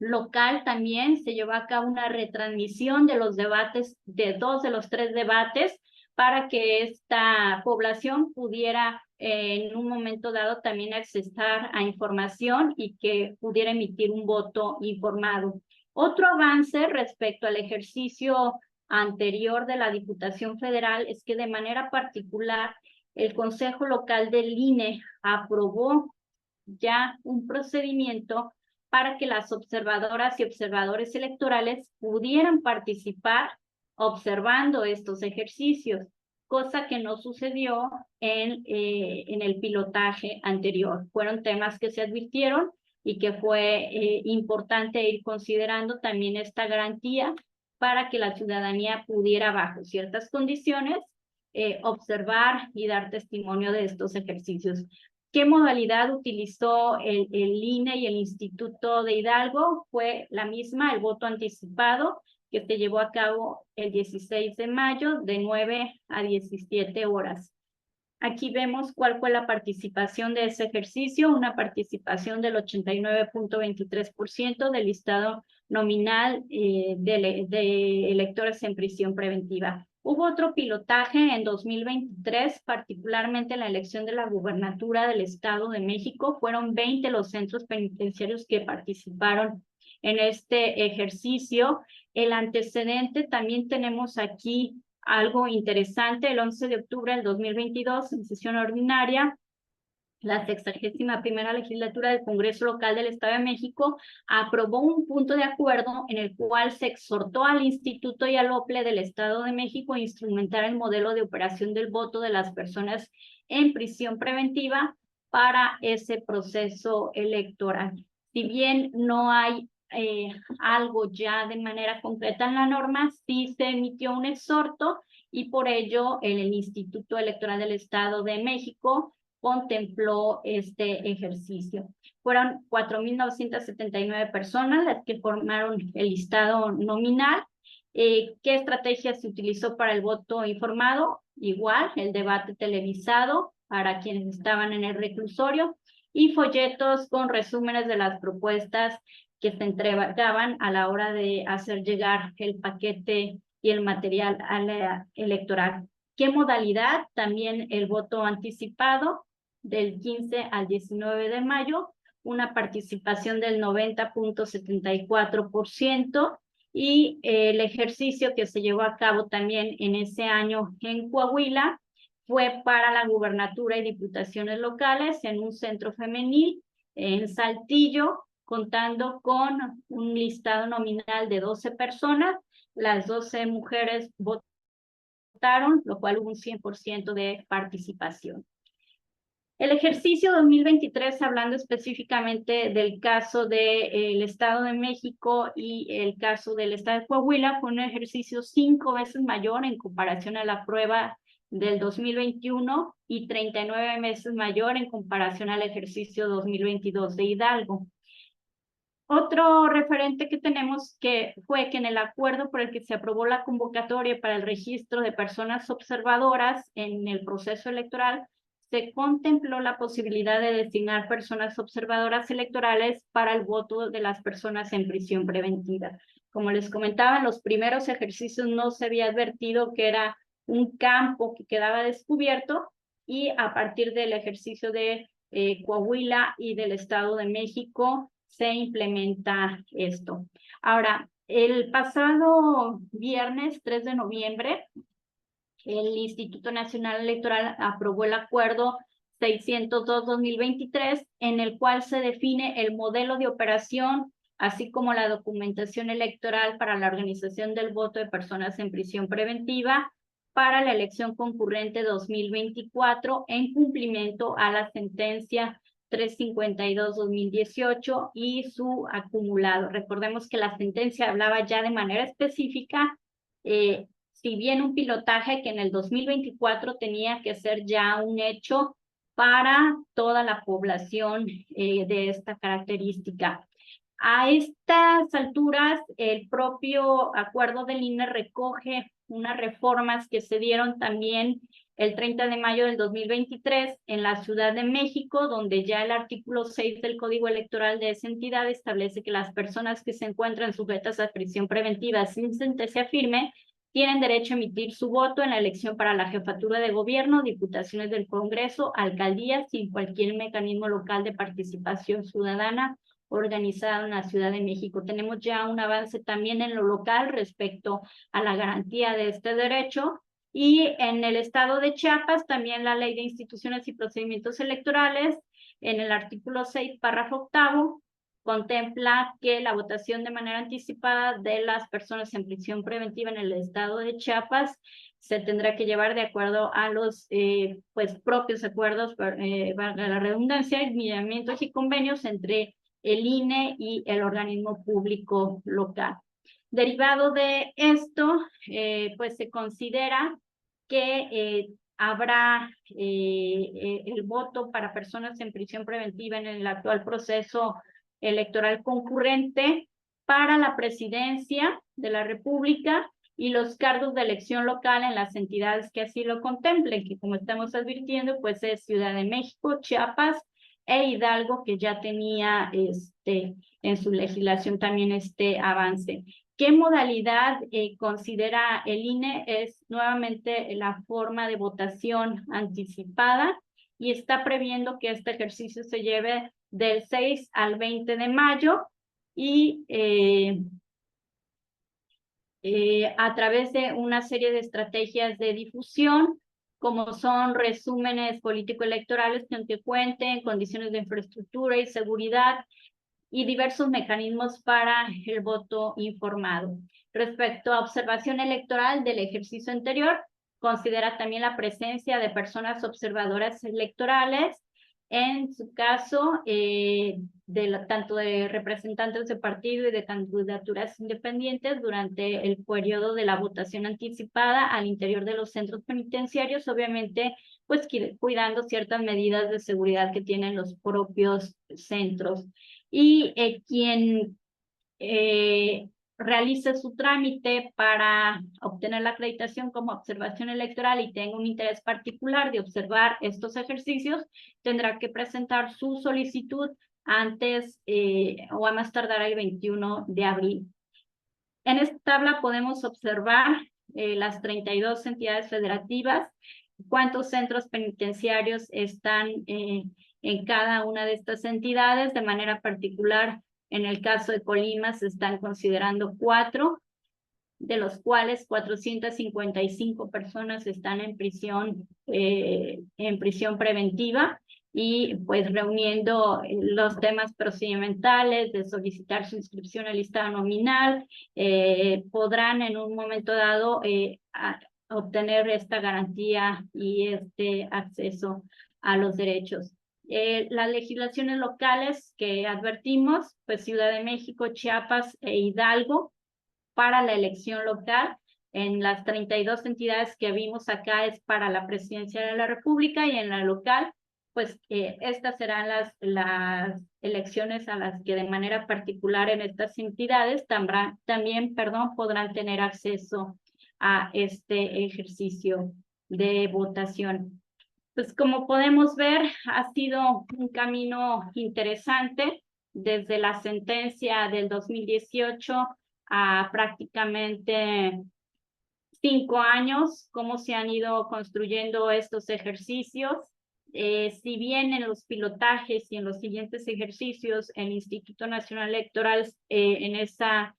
local también se llevó a cabo una retransmisión de los debates, de 2 de los 3 debates, para que esta población pudiera en un momento dado también accesar a información y que pudiera emitir un voto informado. Otro avance respecto al ejercicio anterior de la Diputación Federal es que de manera particular el Consejo Local del INE aprobó ya un procedimiento para que las observadoras y observadores electorales pudieran participar observando estos ejercicios, cosa que no sucedió en el pilotaje anterior. Fueron temas que se advirtieron y que fue importante ir considerando también esta garantía para que la ciudadanía pudiera, bajo ciertas condiciones, observar y dar testimonio de estos ejercicios. ¿Qué modalidad utilizó el INE y el Instituto de Hidalgo? Fue la misma, el voto anticipado, que se llevó a cabo el 16 de mayo de 9 a 17 horas. Aquí vemos cuál fue la participación de ese ejercicio, una participación del 89.23% del listado nominal de electores en prisión preventiva. Hubo otro pilotaje en 2023, particularmente en la elección de la gubernatura del Estado de México. Fueron 20 los centros penitenciarios que participaron en este ejercicio. El antecedente también tenemos aquí algo interesante. El 11 de octubre del 2022, en sesión ordinaria, la 61ª legislatura del Congreso Local del Estado de México aprobó un punto de acuerdo en el cual se exhortó al Instituto y al OPLE del Estado de México a instrumentar el modelo de operación del voto de las personas en prisión preventiva para ese proceso electoral. Si bien no hay algo ya de manera concreta en la norma, sí se emitió un exhorto y por ello el Instituto Electoral del Estado de México contempló este ejercicio. Fueron 4.979 personas las que formaron el listado nominal. ¿Qué estrategia se utilizó para el voto informado? Igual, el debate televisado para quienes estaban en el reclusorio y folletos con resúmenes de las propuestas que se entregaban a la hora de hacer llegar el paquete y el material electoral. ¿Qué modalidad? También el voto anticipado del 15 al 19 de mayo, una participación del 90.74% y el ejercicio que se llevó a cabo también en ese año en Coahuila fue para la gubernatura y diputaciones locales en un centro femenil en Saltillo, contando con un listado nominal de 12 personas. Las 12 mujeres votaron, lo cual hubo un 100% de participación. El ejercicio 2023, hablando específicamente del caso del Estado de México y el caso del Estado de Coahuila, fue un ejercicio 5 veces mayor en comparación a la prueba del 2021 y 39 veces mayor en comparación al ejercicio 2022 de Hidalgo. Otro referente que tenemos fue que en el acuerdo por el que se aprobó la convocatoria para el registro de personas observadoras en el proceso electoral, se contempló la posibilidad de designar personas observadoras electorales para el voto de las personas en prisión preventiva. Como les comentaba, en los primeros ejercicios no se había advertido que era un campo que quedaba descubierto y a partir del ejercicio de Coahuila y del Estado de México se implementa esto. Ahora, el pasado viernes 3 de noviembre, el Instituto Nacional Electoral aprobó el acuerdo 602-2023, en el cual se define el modelo de operación, así como la documentación electoral para la organización del voto de personas en prisión preventiva para la elección concurrente 2024 en cumplimiento a la sentencia 352-2018 y su acumulado. Recordemos que la sentencia hablaba ya de manera específica, si bien un pilotaje que en el 2024 tenía que ser ya un hecho para toda la población de esta característica. A estas alturas, el propio acuerdo del INE recoge unas reformas que se dieron también el 30 de mayo del 2023 en la Ciudad de México, donde ya el artículo 6 del Código Electoral de esa entidad establece que las personas que se encuentran sujetas a prisión preventiva sin sentencia firme tienen derecho a emitir su voto en la elección para la jefatura de gobierno, diputaciones del Congreso, alcaldías y cualquier mecanismo local de participación ciudadana organizado en la Ciudad de México. Tenemos ya un avance también en lo local respecto a la garantía de este derecho. Y en el estado de Chiapas, también la Ley de Instituciones y Procedimientos Electorales, en el artículo 6, párrafo 8, contempla que la votación de manera anticipada de las personas en prisión preventiva en el estado de Chiapas se tendrá que llevar de acuerdo a los propios acuerdos, valga la redundancia, lineamientos y convenios entre el INE y el organismo público local. Derivado de esto, pues se considera que habrá el voto para personas en prisión preventiva en el actual proceso electoral concurrente para la presidencia de la República y los cargos de elección local en las entidades que así lo contemplen, que como estamos advirtiendo, pues es Ciudad de México, Chiapas e Hidalgo, que ya tenía en su legislación también este avance. ¿Qué modalidad considera el INE? Es nuevamente la forma de votación anticipada y está previendo que este ejercicio se lleve del 6 al 20 de mayo y a través de una serie de estrategias de difusión, como son resúmenes político-electorales que cuenten condiciones de infraestructura y seguridad, y diversos mecanismos para el voto informado. Respecto a observación electoral del ejercicio anterior, considera también la presencia de personas observadoras electorales, en su caso, tanto de representantes de partido y de candidaturas independientes durante el periodo de la votación anticipada al interior de los centros penitenciarios, obviamente, pues cuidando ciertas medidas de seguridad que tienen los propios centros. Y quien realice su trámite para obtener la acreditación como observación electoral y tenga un interés particular de observar estos ejercicios, tendrá que presentar su solicitud antes o a más tardar el 21 de abril. En esta tabla podemos observar las 32 entidades federativas, cuántos centros penitenciarios están en cada una de estas entidades. De manera particular, en el caso de Colima se están considerando 4, de los cuales 455 personas están en prisión preventiva, y pues reuniendo los temas procedimentales de solicitar su inscripción al listado nominal, podrán en un momento dado obtener esta garantía y este acceso a los derechos. Las legislaciones locales que advertimos, pues Ciudad de México, Chiapas e Hidalgo, para la elección local. En las 32 entidades que vimos acá es para la presidencia de la República, y en la local, pues estas serán las elecciones a las que de manera particular en estas entidades también podrán tener acceso a este ejercicio de votación. Pues como podemos ver, ha sido un camino interesante desde la sentencia del 2018 a prácticamente 5 años, cómo se han ido construyendo estos ejercicios. Si bien en los pilotajes y en los siguientes ejercicios el Instituto Nacional Electoral en esa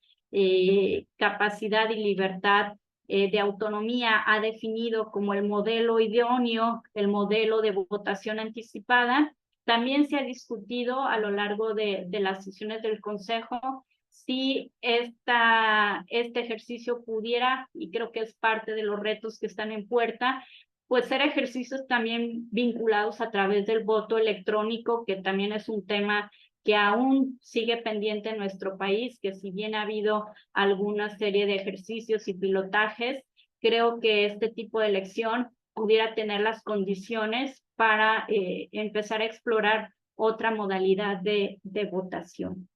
capacidad y libertad de autonomía ha definido como el modelo idóneo, el modelo de votación anticipada, también se ha discutido a lo largo de las sesiones del Consejo si este ejercicio pudiera, y creo que es parte de los retos que están en puerta, pues ser ejercicios también vinculados a través del voto electrónico, que también es un tema que aún sigue pendiente en nuestro país, que si bien ha habido alguna serie de ejercicios y pilotajes, creo que este tipo de elección pudiera tener las condiciones para empezar a explorar otra modalidad de votación.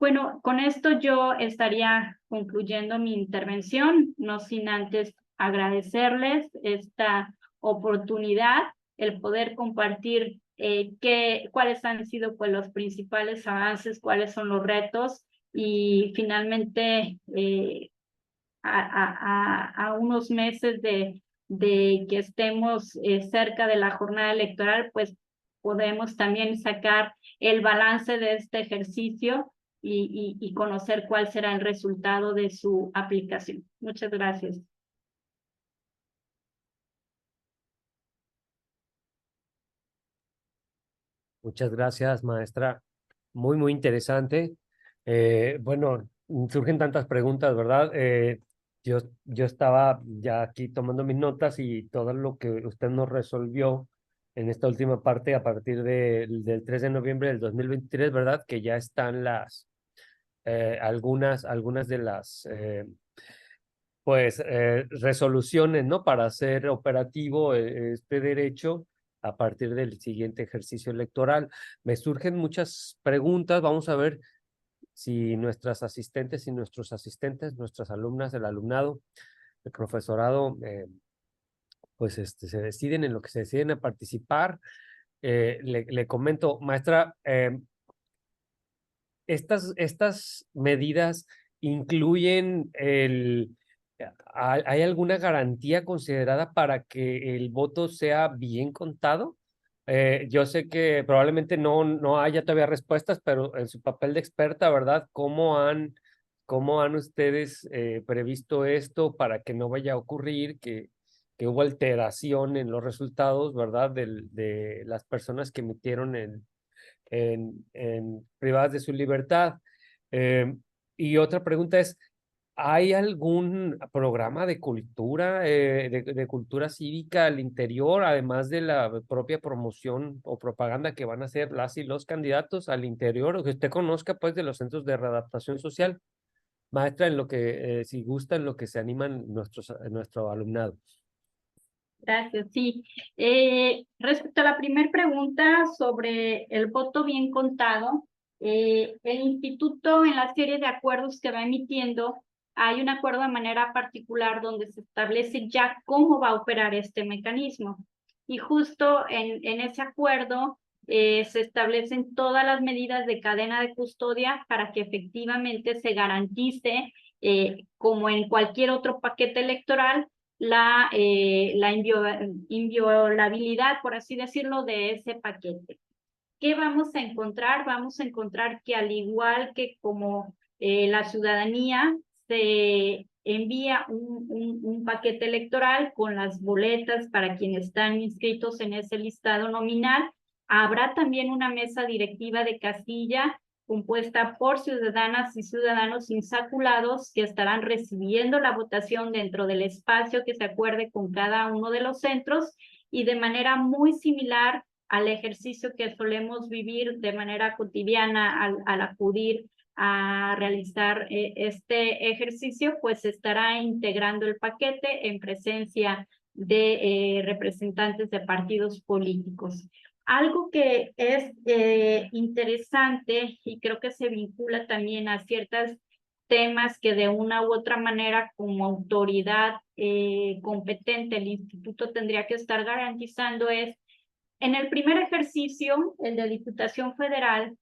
Bueno, con esto yo estaría concluyendo mi intervención, no sin antes agradecerles esta oportunidad, el poder compartir cuáles han sido pues, los principales avances, cuáles son los retos, y finalmente a unos meses de que estemos cerca de la jornada electoral, pues podemos también sacar el balance de este ejercicio y conocer cuál será el resultado de su aplicación. Muchas gracias. Muchas gracias, maestra. Muy, muy interesante. Bueno, surgen tantas preguntas, ¿verdad? Yo estaba ya aquí tomando mis notas, y todo lo que usted nos resolvió en esta última parte a partir del 3 de noviembre del 2023, ¿verdad? Que ya están algunas de las resoluciones, ¿no? Para hacer operativo este derecho a partir del siguiente ejercicio electoral. Me surgen muchas preguntas. Vamos a ver si nuestras asistentes y nuestros asistentes, nuestras alumnas, el alumnado, el profesorado, pues se deciden en lo que se deciden a participar. Le comento, maestra, estas medidas incluyen ¿hay alguna garantía considerada para que el voto sea bien contado? Yo sé que probablemente no haya todavía respuestas, pero en su papel de experta, ¿verdad? ¿Cómo han ustedes previsto esto para que no vaya a ocurrir que hubo alteración en los resultados, ¿verdad? De las personas que emitieron privadas de su libertad. Eh, y otra pregunta es, ¿hay algún programa de cultura, de cultura cívica al interior, además de la propia promoción o propaganda que van a hacer las y los candidatos al interior, o que usted conozca pues de los centros de readaptación social? Maestra, en lo que, si gusta, en lo que se animan nuestro alumnado. Gracias, sí. Respecto a la primera pregunta sobre el voto bien contado, el instituto en la serie de acuerdos que va emitiendo, hay un acuerdo de manera particular donde se establece ya cómo va a operar este mecanismo. Y justo en ese acuerdo se establecen todas las medidas de cadena de custodia para que efectivamente se garantice, como en cualquier otro paquete electoral, la inviolabilidad, por así decirlo, de ese paquete. ¿Qué vamos a encontrar? Vamos a encontrar que al igual que como la ciudadanía se envía un paquete electoral con las boletas para quienes están inscritos en ese listado nominal, habrá también una mesa directiva de casilla compuesta por ciudadanas y ciudadanos insaculados que estarán recibiendo la votación dentro del espacio que se acuerde con cada uno de los centros y de manera muy similar al ejercicio que solemos vivir de manera cotidiana al acudir a realizar este ejercicio, pues se estará integrando el paquete en presencia de representantes de partidos políticos. Algo que es interesante y creo que se vincula también a ciertos temas que de una u otra manera como autoridad competente el instituto tendría que estar garantizando es, en el primer ejercicio, el de Diputación Federal,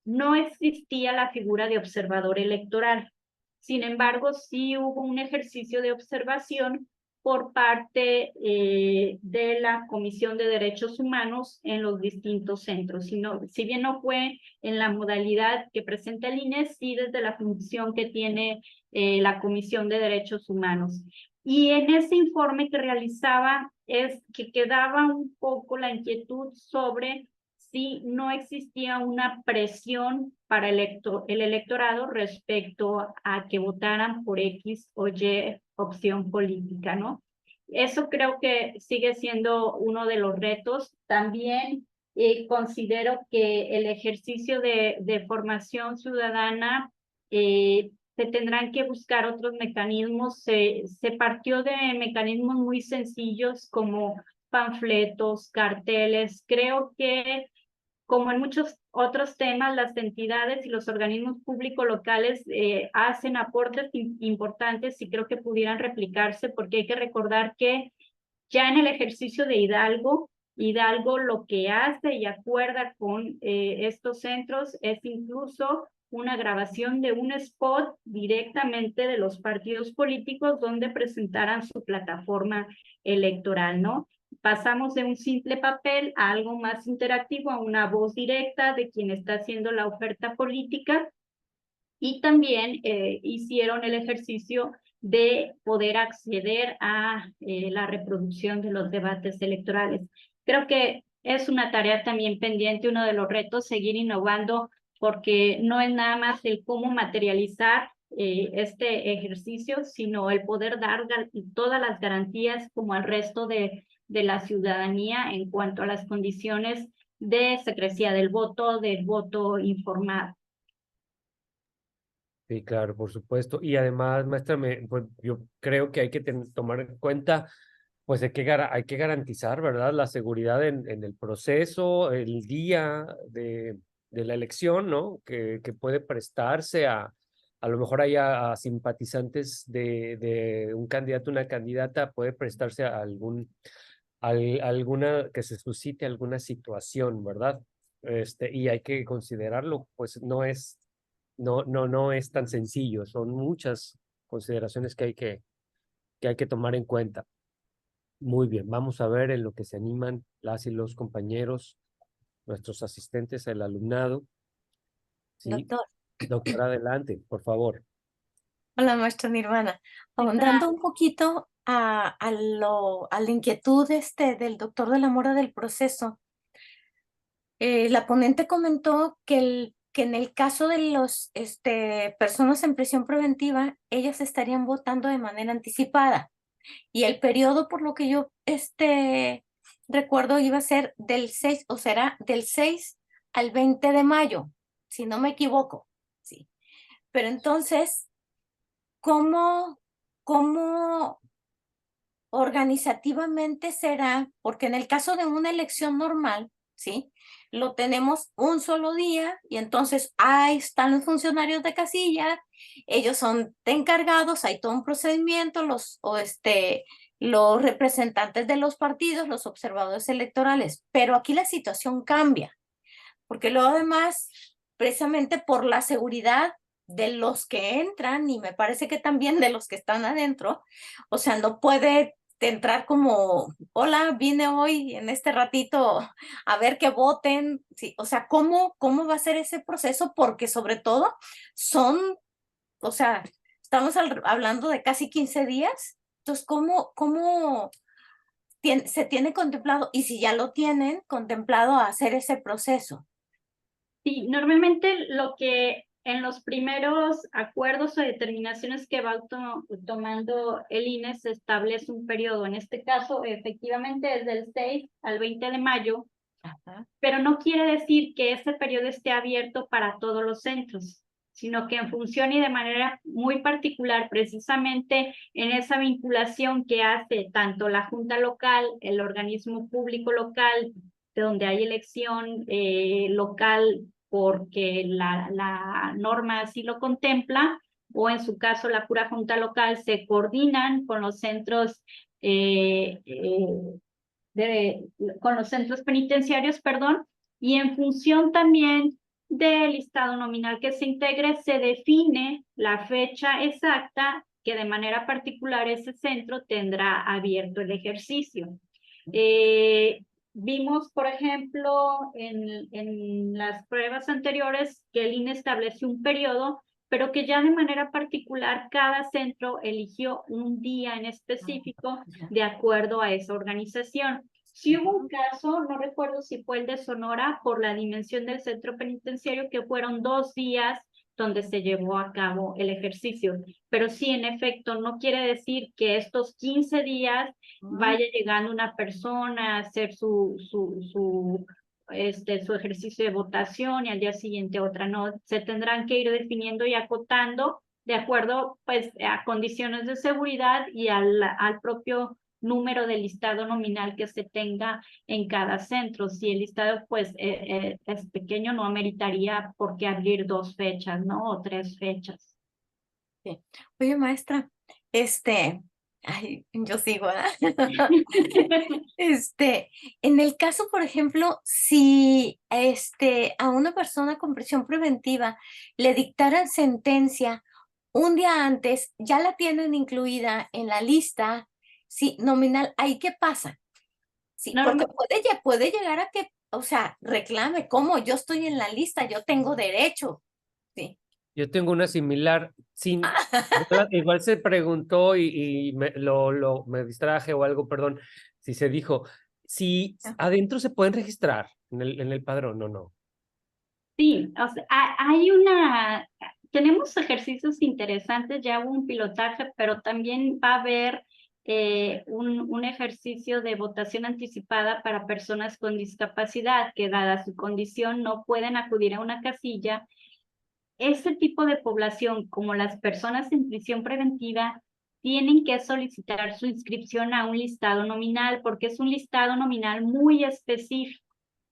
no existía la figura de observador electoral. Sin embargo, sí hubo un ejercicio de observación por parte de la Comisión de Derechos Humanos en los distintos centros. Si bien no fue en la modalidad que presenta el INE, sí desde la función que tiene la Comisión de Derechos Humanos. Y en ese informe que realizaba es que quedaba un poco la inquietud sobre si no existía una presión para el electorado respecto a que votaran por X o Y opción política, ¿no? Eso creo que sigue siendo uno de los retos. También considero que el ejercicio de formación ciudadana se tendrán que buscar otros mecanismos. Se partió de mecanismos muy sencillos como panfletos, carteles. Creo que como en muchos otros temas, las entidades y los organismos públicos locales hacen aportes importantes y creo que pudieran replicarse porque hay que recordar que ya en el ejercicio de Hidalgo lo que hace y acuerda con estos centros es incluso una grabación de un spot directamente de los partidos políticos donde presentaran su plataforma electoral, ¿no? Pasamos de un simple papel a algo más interactivo, a una voz directa de quien está haciendo la oferta política y también hicieron el ejercicio de poder acceder a la reproducción de los debates electorales. Creo que es una tarea también pendiente, uno de los retos, seguir innovando, porque no es nada más el cómo materializar este ejercicio, sino el poder dar todas las garantías como al resto de la ciudadanía en cuanto a las condiciones de secrecía del voto informado. Sí, claro, por supuesto. Y además, maestra, pues, yo creo que hay que tomar en cuenta, pues hay que garantizar, ¿verdad? La seguridad en el proceso, el día de la elección, ¿no? Que puede prestarse a lo mejor a simpatizantes de un candidato, una candidata, puede prestarse a alguna, que se suscite alguna situación, ¿verdad? Y hay que considerarlo, pues no es tan sencillo, son muchas consideraciones que hay que tomar en cuenta. Muy bien, vamos a ver en lo que se animan las y los compañeros, nuestros asistentes, el alumnado. Sí, Doctor. doctora, adelante, por favor. Hola, maestra Nirvana. Ahondando un poquito a la inquietud del doctor de la Mora del proceso, la ponente comentó que en el caso de los personas en prisión preventiva, ellas estarían votando de manera anticipada. Y el periodo, por lo que yo recuerdo, iba a ser del 6, o será del 6 al 20 de mayo, si no me equivoco. Sí. Pero entonces, ¿cómo organizativamente será? Porque en el caso de una elección normal, ¿sí? Lo tenemos un solo día y entonces ahí están los funcionarios de casilla, ellos son encargados, hay todo un procedimiento, los representantes de los partidos, los observadores electorales, pero aquí la situación cambia, porque luego además, precisamente por la seguridad de los que entran y me parece que también de los que están adentro, o sea, no puede entrar como, hola, vine hoy en este ratito a ver que voten, sí, o sea, ¿cómo va a ser ese proceso? Porque sobre todo son, o sea, estamos hablando de casi 15 días, entonces, ¿cómo se tiene contemplado, y si ya lo tienen contemplado, hacer ese proceso? Sí, normalmente lo que en los primeros acuerdos o determinaciones que va tomando el INE se establece un periodo. En este caso, efectivamente, es del 6 al 20 de mayo, pero no quiere decir que ese periodo esté abierto para todos los centros, sino que en función y de manera muy particular, precisamente en esa vinculación que hace tanto la Junta Local, el organismo público local, de donde hay elección local porque la norma así lo contempla, o en su caso la pura Junta Local, se coordinan con los centros de, con los centros penitenciarios, perdón, y en función también del listado nominal que se integre, se define la fecha exacta que de manera particular ese centro tendrá abierto el ejercicio. Vimos, por ejemplo, en las pruebas anteriores que el INE estableció un periodo, pero que ya de manera particular cada centro eligió un día en específico de acuerdo a esa organización. Si hubo un caso, no recuerdo si fue el de Sonora, por la dimensión del centro penitenciario, que fueron 2 días donde se llevó a cabo el ejercicio. Pero sí, en efecto, no quiere decir que estos 15 días vaya llegando una persona a hacer su ejercicio de votación y al día siguiente otra. No, se tendrán que ir definiendo y acotando de acuerdo, pues, a condiciones de seguridad y al propio número de listado nominal que se tenga en cada centro. Si el listado pues es pequeño, no ameritaría por qué abrir 2 fechas, ¿no? O 3 fechas. Sí. Oye, maestra, ay, yo sigo, ¿verdad? En el caso, por ejemplo, si a una persona con prisión preventiva le dictaran sentencia un día antes, ya la tienen incluida en la lista, sí, nominal, ¿ahí qué pasa? Sí, porque puede llegar a que, o sea, reclame, ¿cómo? Yo estoy en la lista, yo tengo derecho, sí. Yo tengo una similar, igual se preguntó y me distraje o algo, perdón, si se dijo, si adentro se pueden registrar en el padrón, no. Sí, o sea, tenemos ejercicios interesantes, ya hubo un pilotaje, pero también va a haber un ejercicio de votación anticipada para personas con discapacidad que dada su condición no pueden acudir a una casilla ese tipo de población, como las personas en prisión preventiva, tienen que solicitar su inscripción a un listado nominal, porque es un listado nominal muy específico.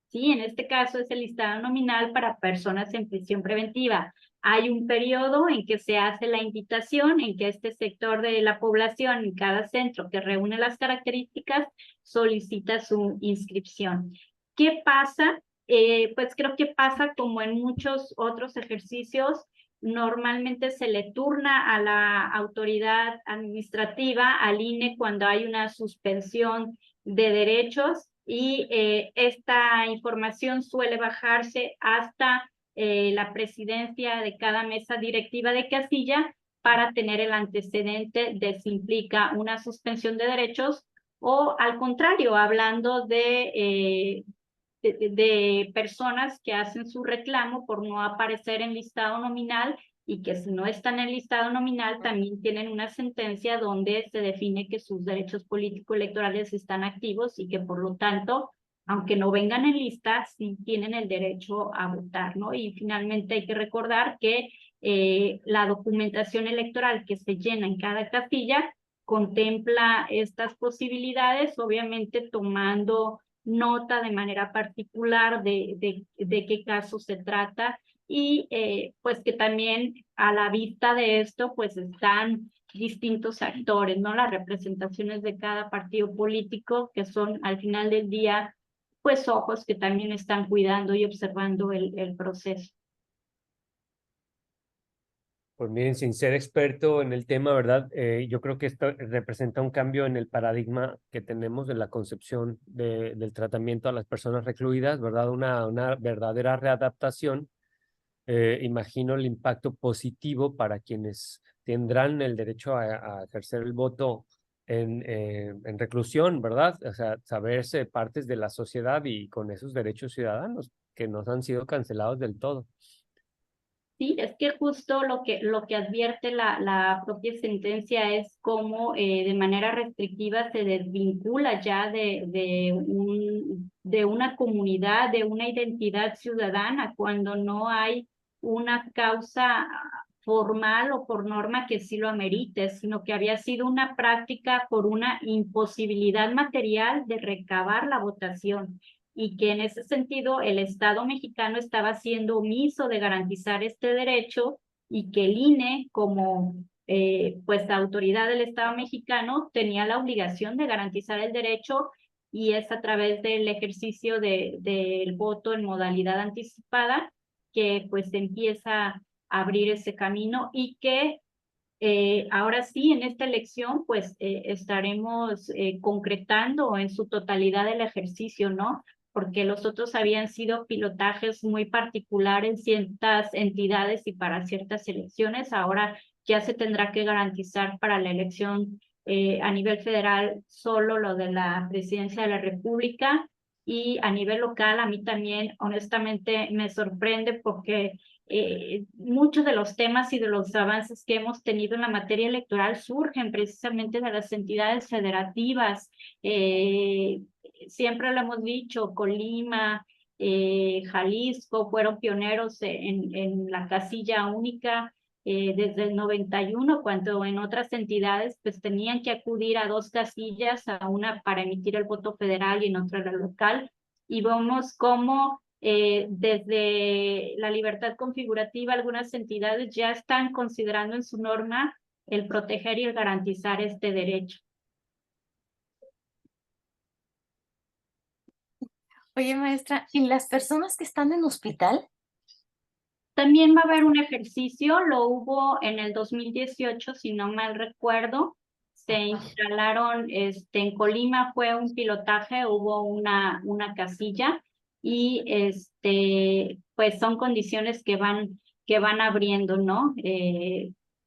Sí, en este caso es el listado nominal para personas en prisión preventiva. Hay un periodo en que se hace la invitación, en que este sector de la población en cada centro que reúne las características solicita su inscripción. ¿Qué pasa? Pues creo que pasa como en muchos otros ejercicios. Normalmente se le turna a la autoridad administrativa, al INE, cuando hay una suspensión de derechos y esta información suele bajarse hasta la presidencia de cada mesa directiva de casilla para tener el antecedente de si implica una suspensión de derechos o al contrario, hablando de personas que hacen su reclamo por no aparecer en listado nominal y que si no están en el listado nominal también tienen una sentencia donde se define que sus derechos político-electorales están activos y que por lo tanto, aunque no vengan en lista, sí tienen el derecho a votar, ¿no? Y finalmente hay que recordar que la documentación electoral que se llena en cada casilla contempla estas posibilidades, obviamente tomando nota de manera particular de qué caso se trata y pues que también a la vista de esto pues están distintos actores, ¿no? Las representaciones de cada partido político que son al final del día pues ojos que también están cuidando y observando el proceso. Pues miren, sin ser experto en el tema, ¿verdad? Yo creo que esto representa un cambio en el paradigma que tenemos de la concepción del tratamiento a las personas recluidas, ¿verdad? Una verdadera readaptación. Imagino el impacto positivo para quienes tendrán el derecho a ejercer el voto en reclusión, ¿verdad? O sea, saberse partes de la sociedad y con esos derechos ciudadanos que nos han sido cancelados del todo. Sí, es que justo lo que advierte la propia sentencia es cómo de manera restrictiva se desvincula ya de una comunidad, de una identidad ciudadana, cuando no hay una causa formal o por norma que sí lo amerite, sino que había sido una práctica por una imposibilidad material de recabar la votación y que en ese sentido el Estado mexicano estaba siendo omiso de garantizar este derecho y que el INE como pues autoridad del Estado mexicano tenía la obligación de garantizar el derecho y es a través del ejercicio del voto en modalidad anticipada que pues empieza a abrir ese camino y que ahora sí, en esta elección, pues estaremos concretando en su totalidad el ejercicio, ¿no? Porque los otros habían sido pilotajes muy particulares en ciertas entidades y para ciertas elecciones. Ahora ya se tendrá que garantizar para la elección a nivel federal solo lo de la presidencia de la República y a nivel local a mí también honestamente me sorprende porque muchos de los temas y de los avances que hemos tenido en la materia electoral surgen precisamente de las entidades federativas. Siempre lo hemos dicho, Colima, Jalisco fueron pioneros en la casilla única desde el 91, cuando en otras entidades pues tenían que acudir a dos casillas, a una para emitir el voto federal y en otra la local. Y vemos cómo desde la libertad configurativa, algunas entidades ya están considerando en su norma el proteger y el garantizar este derecho. Oye, maestra, ¿y las personas que están en hospital? También va a haber un ejercicio, lo hubo en el 2018, si no mal recuerdo. Se instalaron, en Colima fue un pilotaje, hubo una casilla y pues son condiciones que van abriendo, ¿no?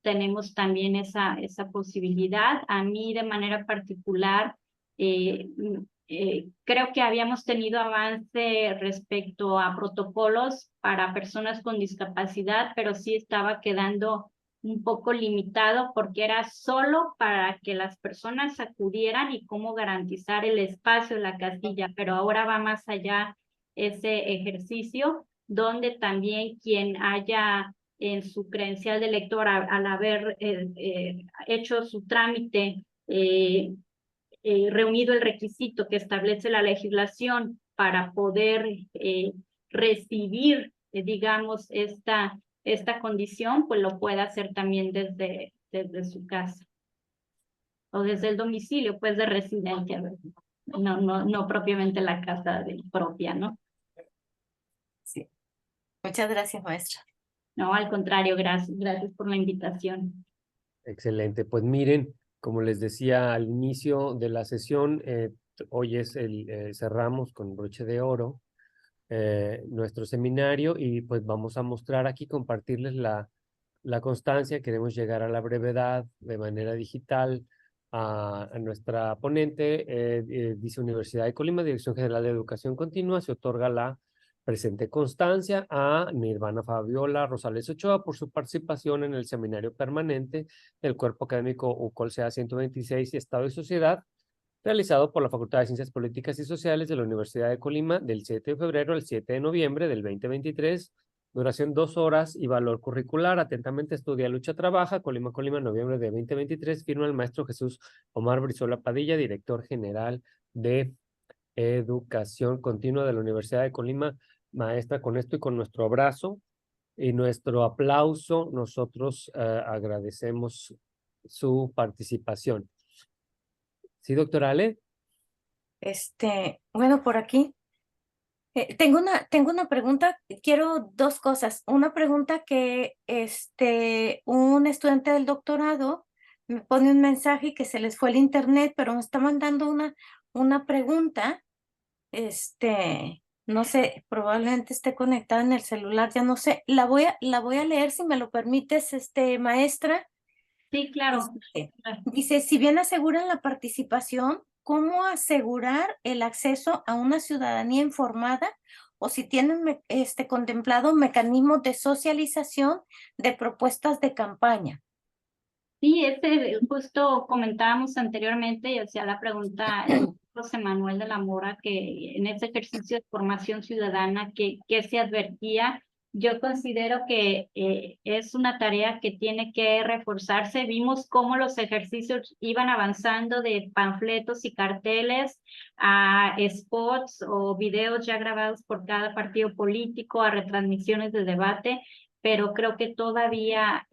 Tenemos también esa posibilidad. A mí de manera particular, creo que habíamos tenido avance respecto a protocolos para personas con discapacidad, pero sí estaba quedando un poco limitado porque era solo para que las personas acudieran y cómo garantizar el espacio en la casilla, pero ahora va más allá ese ejercicio donde también quien haya en su credencial de lector al haber hecho su trámite, reunido el requisito que establece la legislación para poder recibir, digamos, esta condición, pues lo puede hacer también desde su casa o desde el domicilio, pues, de residencia, ¿verdad? No propiamente la casa propia, ¿no? Sí. Muchas gracias, maestra. No, al contrario, gracias por la invitación. Excelente. Pues miren, como les decía al inicio de la sesión, hoy es cerramos con broche de oro nuestro seminario y pues vamos a mostrar aquí, compartirles la constancia. Queremos llegar a la brevedad de manera digital a nuestra ponente. Dice Universidad de Colima, Dirección General de Educación Continua, se otorga la presente constancia a Nirvana Fabiola Rosales Ochoa por su participación en el seminario permanente del Cuerpo Académico UCOL-CA 126 y Estado y Sociedad, realizado por la Facultad de Ciencias Políticas y Sociales de la Universidad de Colima del 7 de febrero al 7 de noviembre del 2023, duración 2 horas y valor curricular. Atentamente estudia, lucha, trabaja, Colima, noviembre de 2023, firma el maestro Jesús Omar Brizola Padilla, director general de Educación Continua de la Universidad de Colima. Maestra, con esto y con nuestro abrazo y nuestro aplauso, nosotros agradecemos su participación. ¿Sí, doctora Ale? Bueno, por aquí. Tengo una pregunta, quiero dos cosas. Una pregunta que un estudiante del doctorado me pone un mensaje que se les fue el internet, pero me está mandando una pregunta. No sé, probablemente esté conectada en el celular, ya no sé. La voy a leer si me lo permites, maestra. Sí, claro. Dice, si bien aseguran la participación, ¿cómo asegurar el acceso a una ciudadanía informada? O si tienen contemplado mecanismos de socialización de propuestas de campaña. Sí, justo comentábamos anteriormente y hacía la pregunta José Manuel de la Mora, que en ese ejercicio de formación ciudadana, ¿qué se advertía? Yo considero que es una tarea que tiene que reforzarse. Vimos cómo los ejercicios iban avanzando de panfletos y carteles a spots o videos ya grabados por cada partido político, a retransmisiones de debate, pero creo que todavía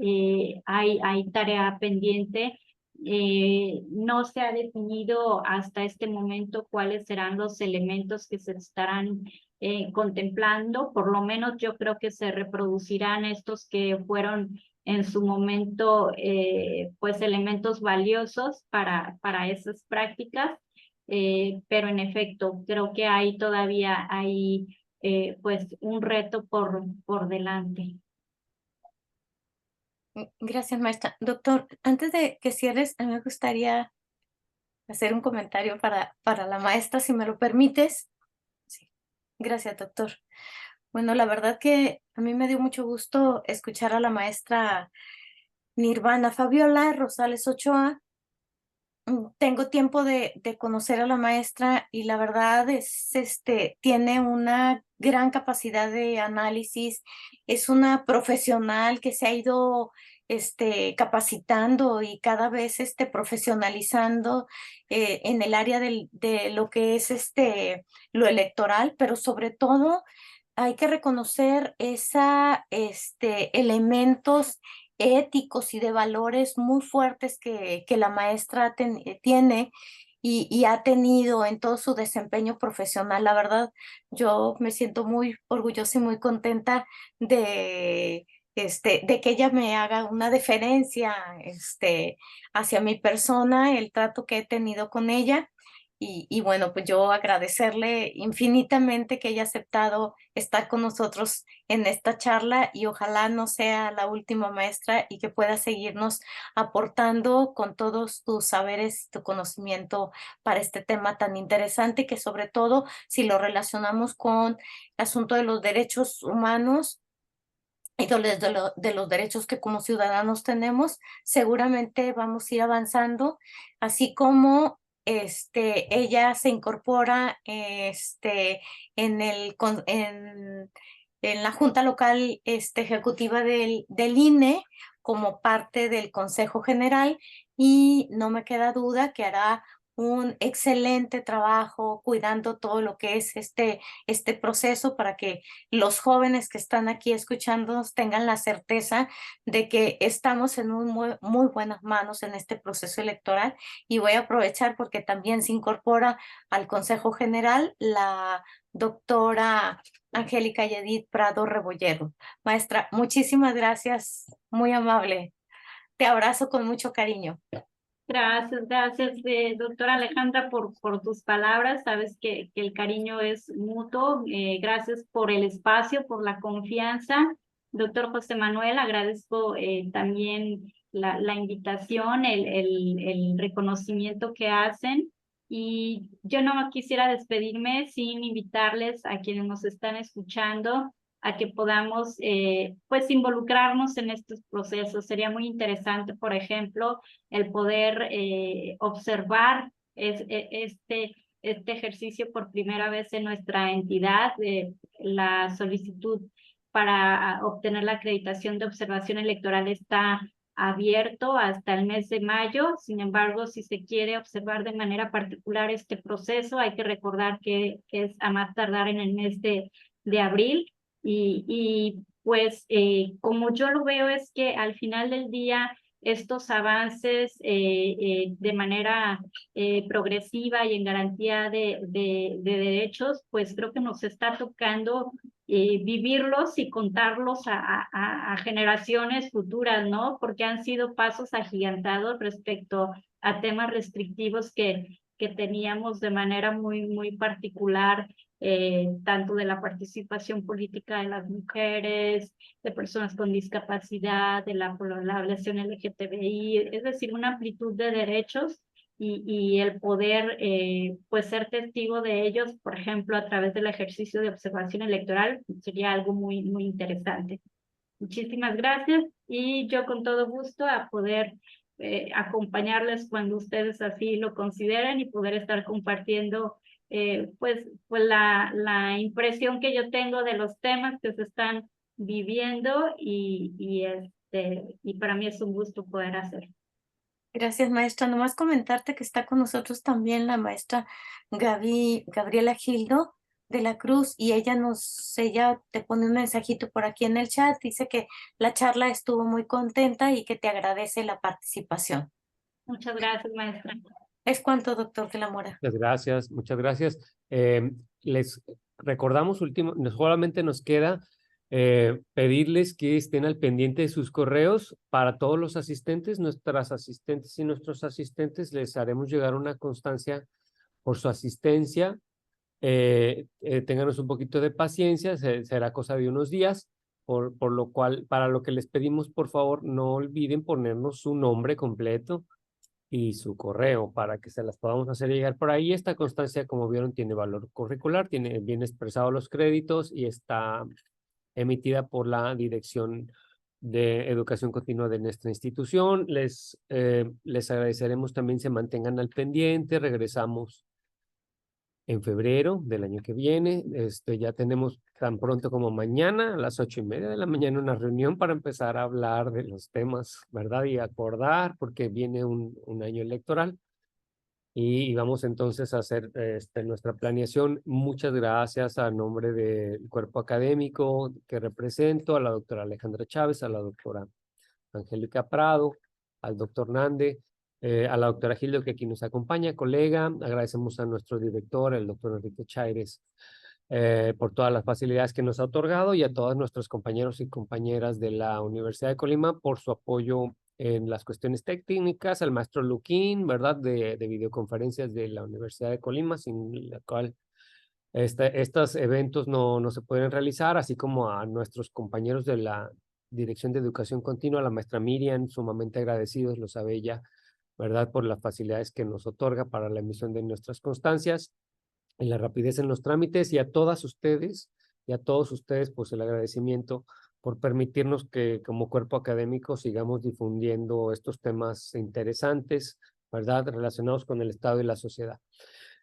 hay tarea pendiente. No se ha definido hasta este momento cuáles serán los elementos que se estarán contemplando. Por lo menos yo creo que se reproducirán estos que fueron en su momento pues elementos valiosos para esas prácticas, pero en efecto creo que todavía hay pues un reto por delante. Gracias, maestra. Doctor, antes de que cierres, a mí me gustaría hacer un comentario para la maestra, si me lo permites. Sí. Gracias, doctor. Bueno, la verdad que a mí me dio mucho gusto escuchar a la maestra Nirvana Fabiola Rosales Ochoa. Tengo tiempo de conocer a la maestra y la verdad tiene una gran capacidad de análisis, es una profesional que se ha ido capacitando y cada vez profesionalizando en el área de lo que es lo electoral, pero sobre todo hay que reconocer elementos éticos y de valores muy fuertes que la maestra tiene y ha tenido en todo su desempeño profesional. La verdad, yo me siento muy orgullosa y muy contenta de que ella me haga una deferencia hacia mi persona, el trato que he tenido con ella. Y bueno, pues yo agradecerle infinitamente que haya aceptado estar con nosotros en esta charla y ojalá no sea la última, maestra, y que pueda seguirnos aportando con todos tus saberes y tu conocimiento para este tema tan interesante, que sobre todo si lo relacionamos con el asunto de los derechos humanos y de los derechos que como ciudadanos tenemos, seguramente vamos a ir avanzando, así como ella se incorpora en en la Junta Local Ejecutiva del INE como parte del Consejo General, y no me queda duda que hará un excelente trabajo cuidando todo lo que es este proceso, para que los jóvenes que están aquí escuchándonos tengan la certeza de que estamos en muy buenas manos en este proceso electoral. Y voy a aprovechar porque también se incorpora al Consejo General la doctora Angélica Yedid Prado Rebollero. Maestra, muchísimas gracias, muy amable. Te abrazo con mucho cariño. Gracias, doctora Alejandra, por tus palabras. Sabes que el cariño es mutuo. Gracias por el espacio, por la confianza. Doctor José Manuel, agradezco también la invitación, el reconocimiento que hacen. Y yo no quisiera despedirme sin invitarles a quienes nos están escuchando a que podamos pues involucrarnos en estos procesos. Sería muy interesante, por ejemplo, el poder observar este ejercicio por primera vez en nuestra entidad, la solicitud para obtener la acreditación de observación electoral está abierto hasta el mes de mayo. Sin embargo, si se quiere observar de manera particular este proceso, hay que recordar que es a más tardar en el mes de abril. Y pues como yo lo veo es que al final del día estos avances de manera progresiva y en garantía de derechos, pues creo que nos está tocando vivirlos y contarlos a generaciones futuras, ¿no? Porque han sido pasos agigantados respecto a temas restrictivos que teníamos de manera muy particular, tanto de la participación política de las mujeres, de personas con discapacidad, de la población LGTBI, es decir, una amplitud de derechos y el poder pues ser testigo de ellos, por ejemplo, a través del ejercicio de observación electoral, sería algo muy interesante. Muchísimas gracias y yo con todo gusto a poder acompañarles cuando ustedes así lo consideren y poder estar compartiendo pues la impresión que yo tengo de los temas que se están viviendo y para mí es un gusto poder hacer. Gracias, maestra. Nomás comentarte que está con nosotros también la maestra Gabriela Gildo de la Cruz, y ella te pone un mensajito por aquí en el chat, dice que la charla estuvo muy contenta y que te agradece la participación. Muchas gracias, maestra. Es cuanto, doctor de la Mora. Muchas gracias, muchas gracias. Les recordamos solamente nos queda pedirles que estén al pendiente de sus correos para todos los asistentes, nuestras asistentes y nuestros asistentes. Les haremos llegar una constancia por su asistencia. Ténganos un poquito de paciencia, será cosa de unos días, por lo cual, para lo que les pedimos, por favor, no olviden ponernos su nombre completo y su correo para que se las podamos hacer llegar por ahí. Esta constancia, como vieron, tiene valor curricular, tiene bien expresados los créditos y está emitida por la Dirección de Educación Continua de nuestra institución. Les agradeceremos también se mantengan al pendiente. Regresamos en febrero del año que viene. Ya tenemos tan pronto como mañana a las 8:30 de la mañana una reunión para empezar a hablar de los temas, ¿verdad? Y acordar, porque viene un año electoral. Y vamos entonces a hacer nuestra planeación. Muchas gracias a nombre del cuerpo académico que represento, a la doctora Alejandra Chávez, a la doctora Angélica Prado, al doctor Nande, a la doctora Gildo, que aquí nos acompaña, colega. Agradecemos a nuestro director, el doctor Enrique Chaires, por todas las facilidades que nos ha otorgado, y a todos nuestros compañeros y compañeras de la Universidad de Colima por su apoyo en las cuestiones técnicas, al maestro Luquín, ¿verdad?, de videoconferencias de la Universidad de Colima, sin la cual estos eventos no se pueden realizar, así como a nuestros compañeros de la Dirección de Educación Continua, la maestra Miriam, sumamente agradecidos, lo sabe ella, ¿verdad?, por las facilidades que nos otorga para la emisión de nuestras constancias, en la rapidez en los trámites, y a todas ustedes y a todos ustedes, pues el agradecimiento por permitirnos que como cuerpo académico sigamos difundiendo estos temas interesantes, ¿verdad?, relacionados con el Estado y la sociedad.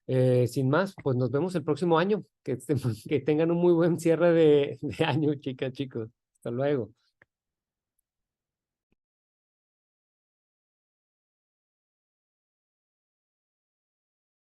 Sin más, pues nos vemos el próximo año. Que tengan un muy buen cierre de año, chicas, chicos. Hasta luego.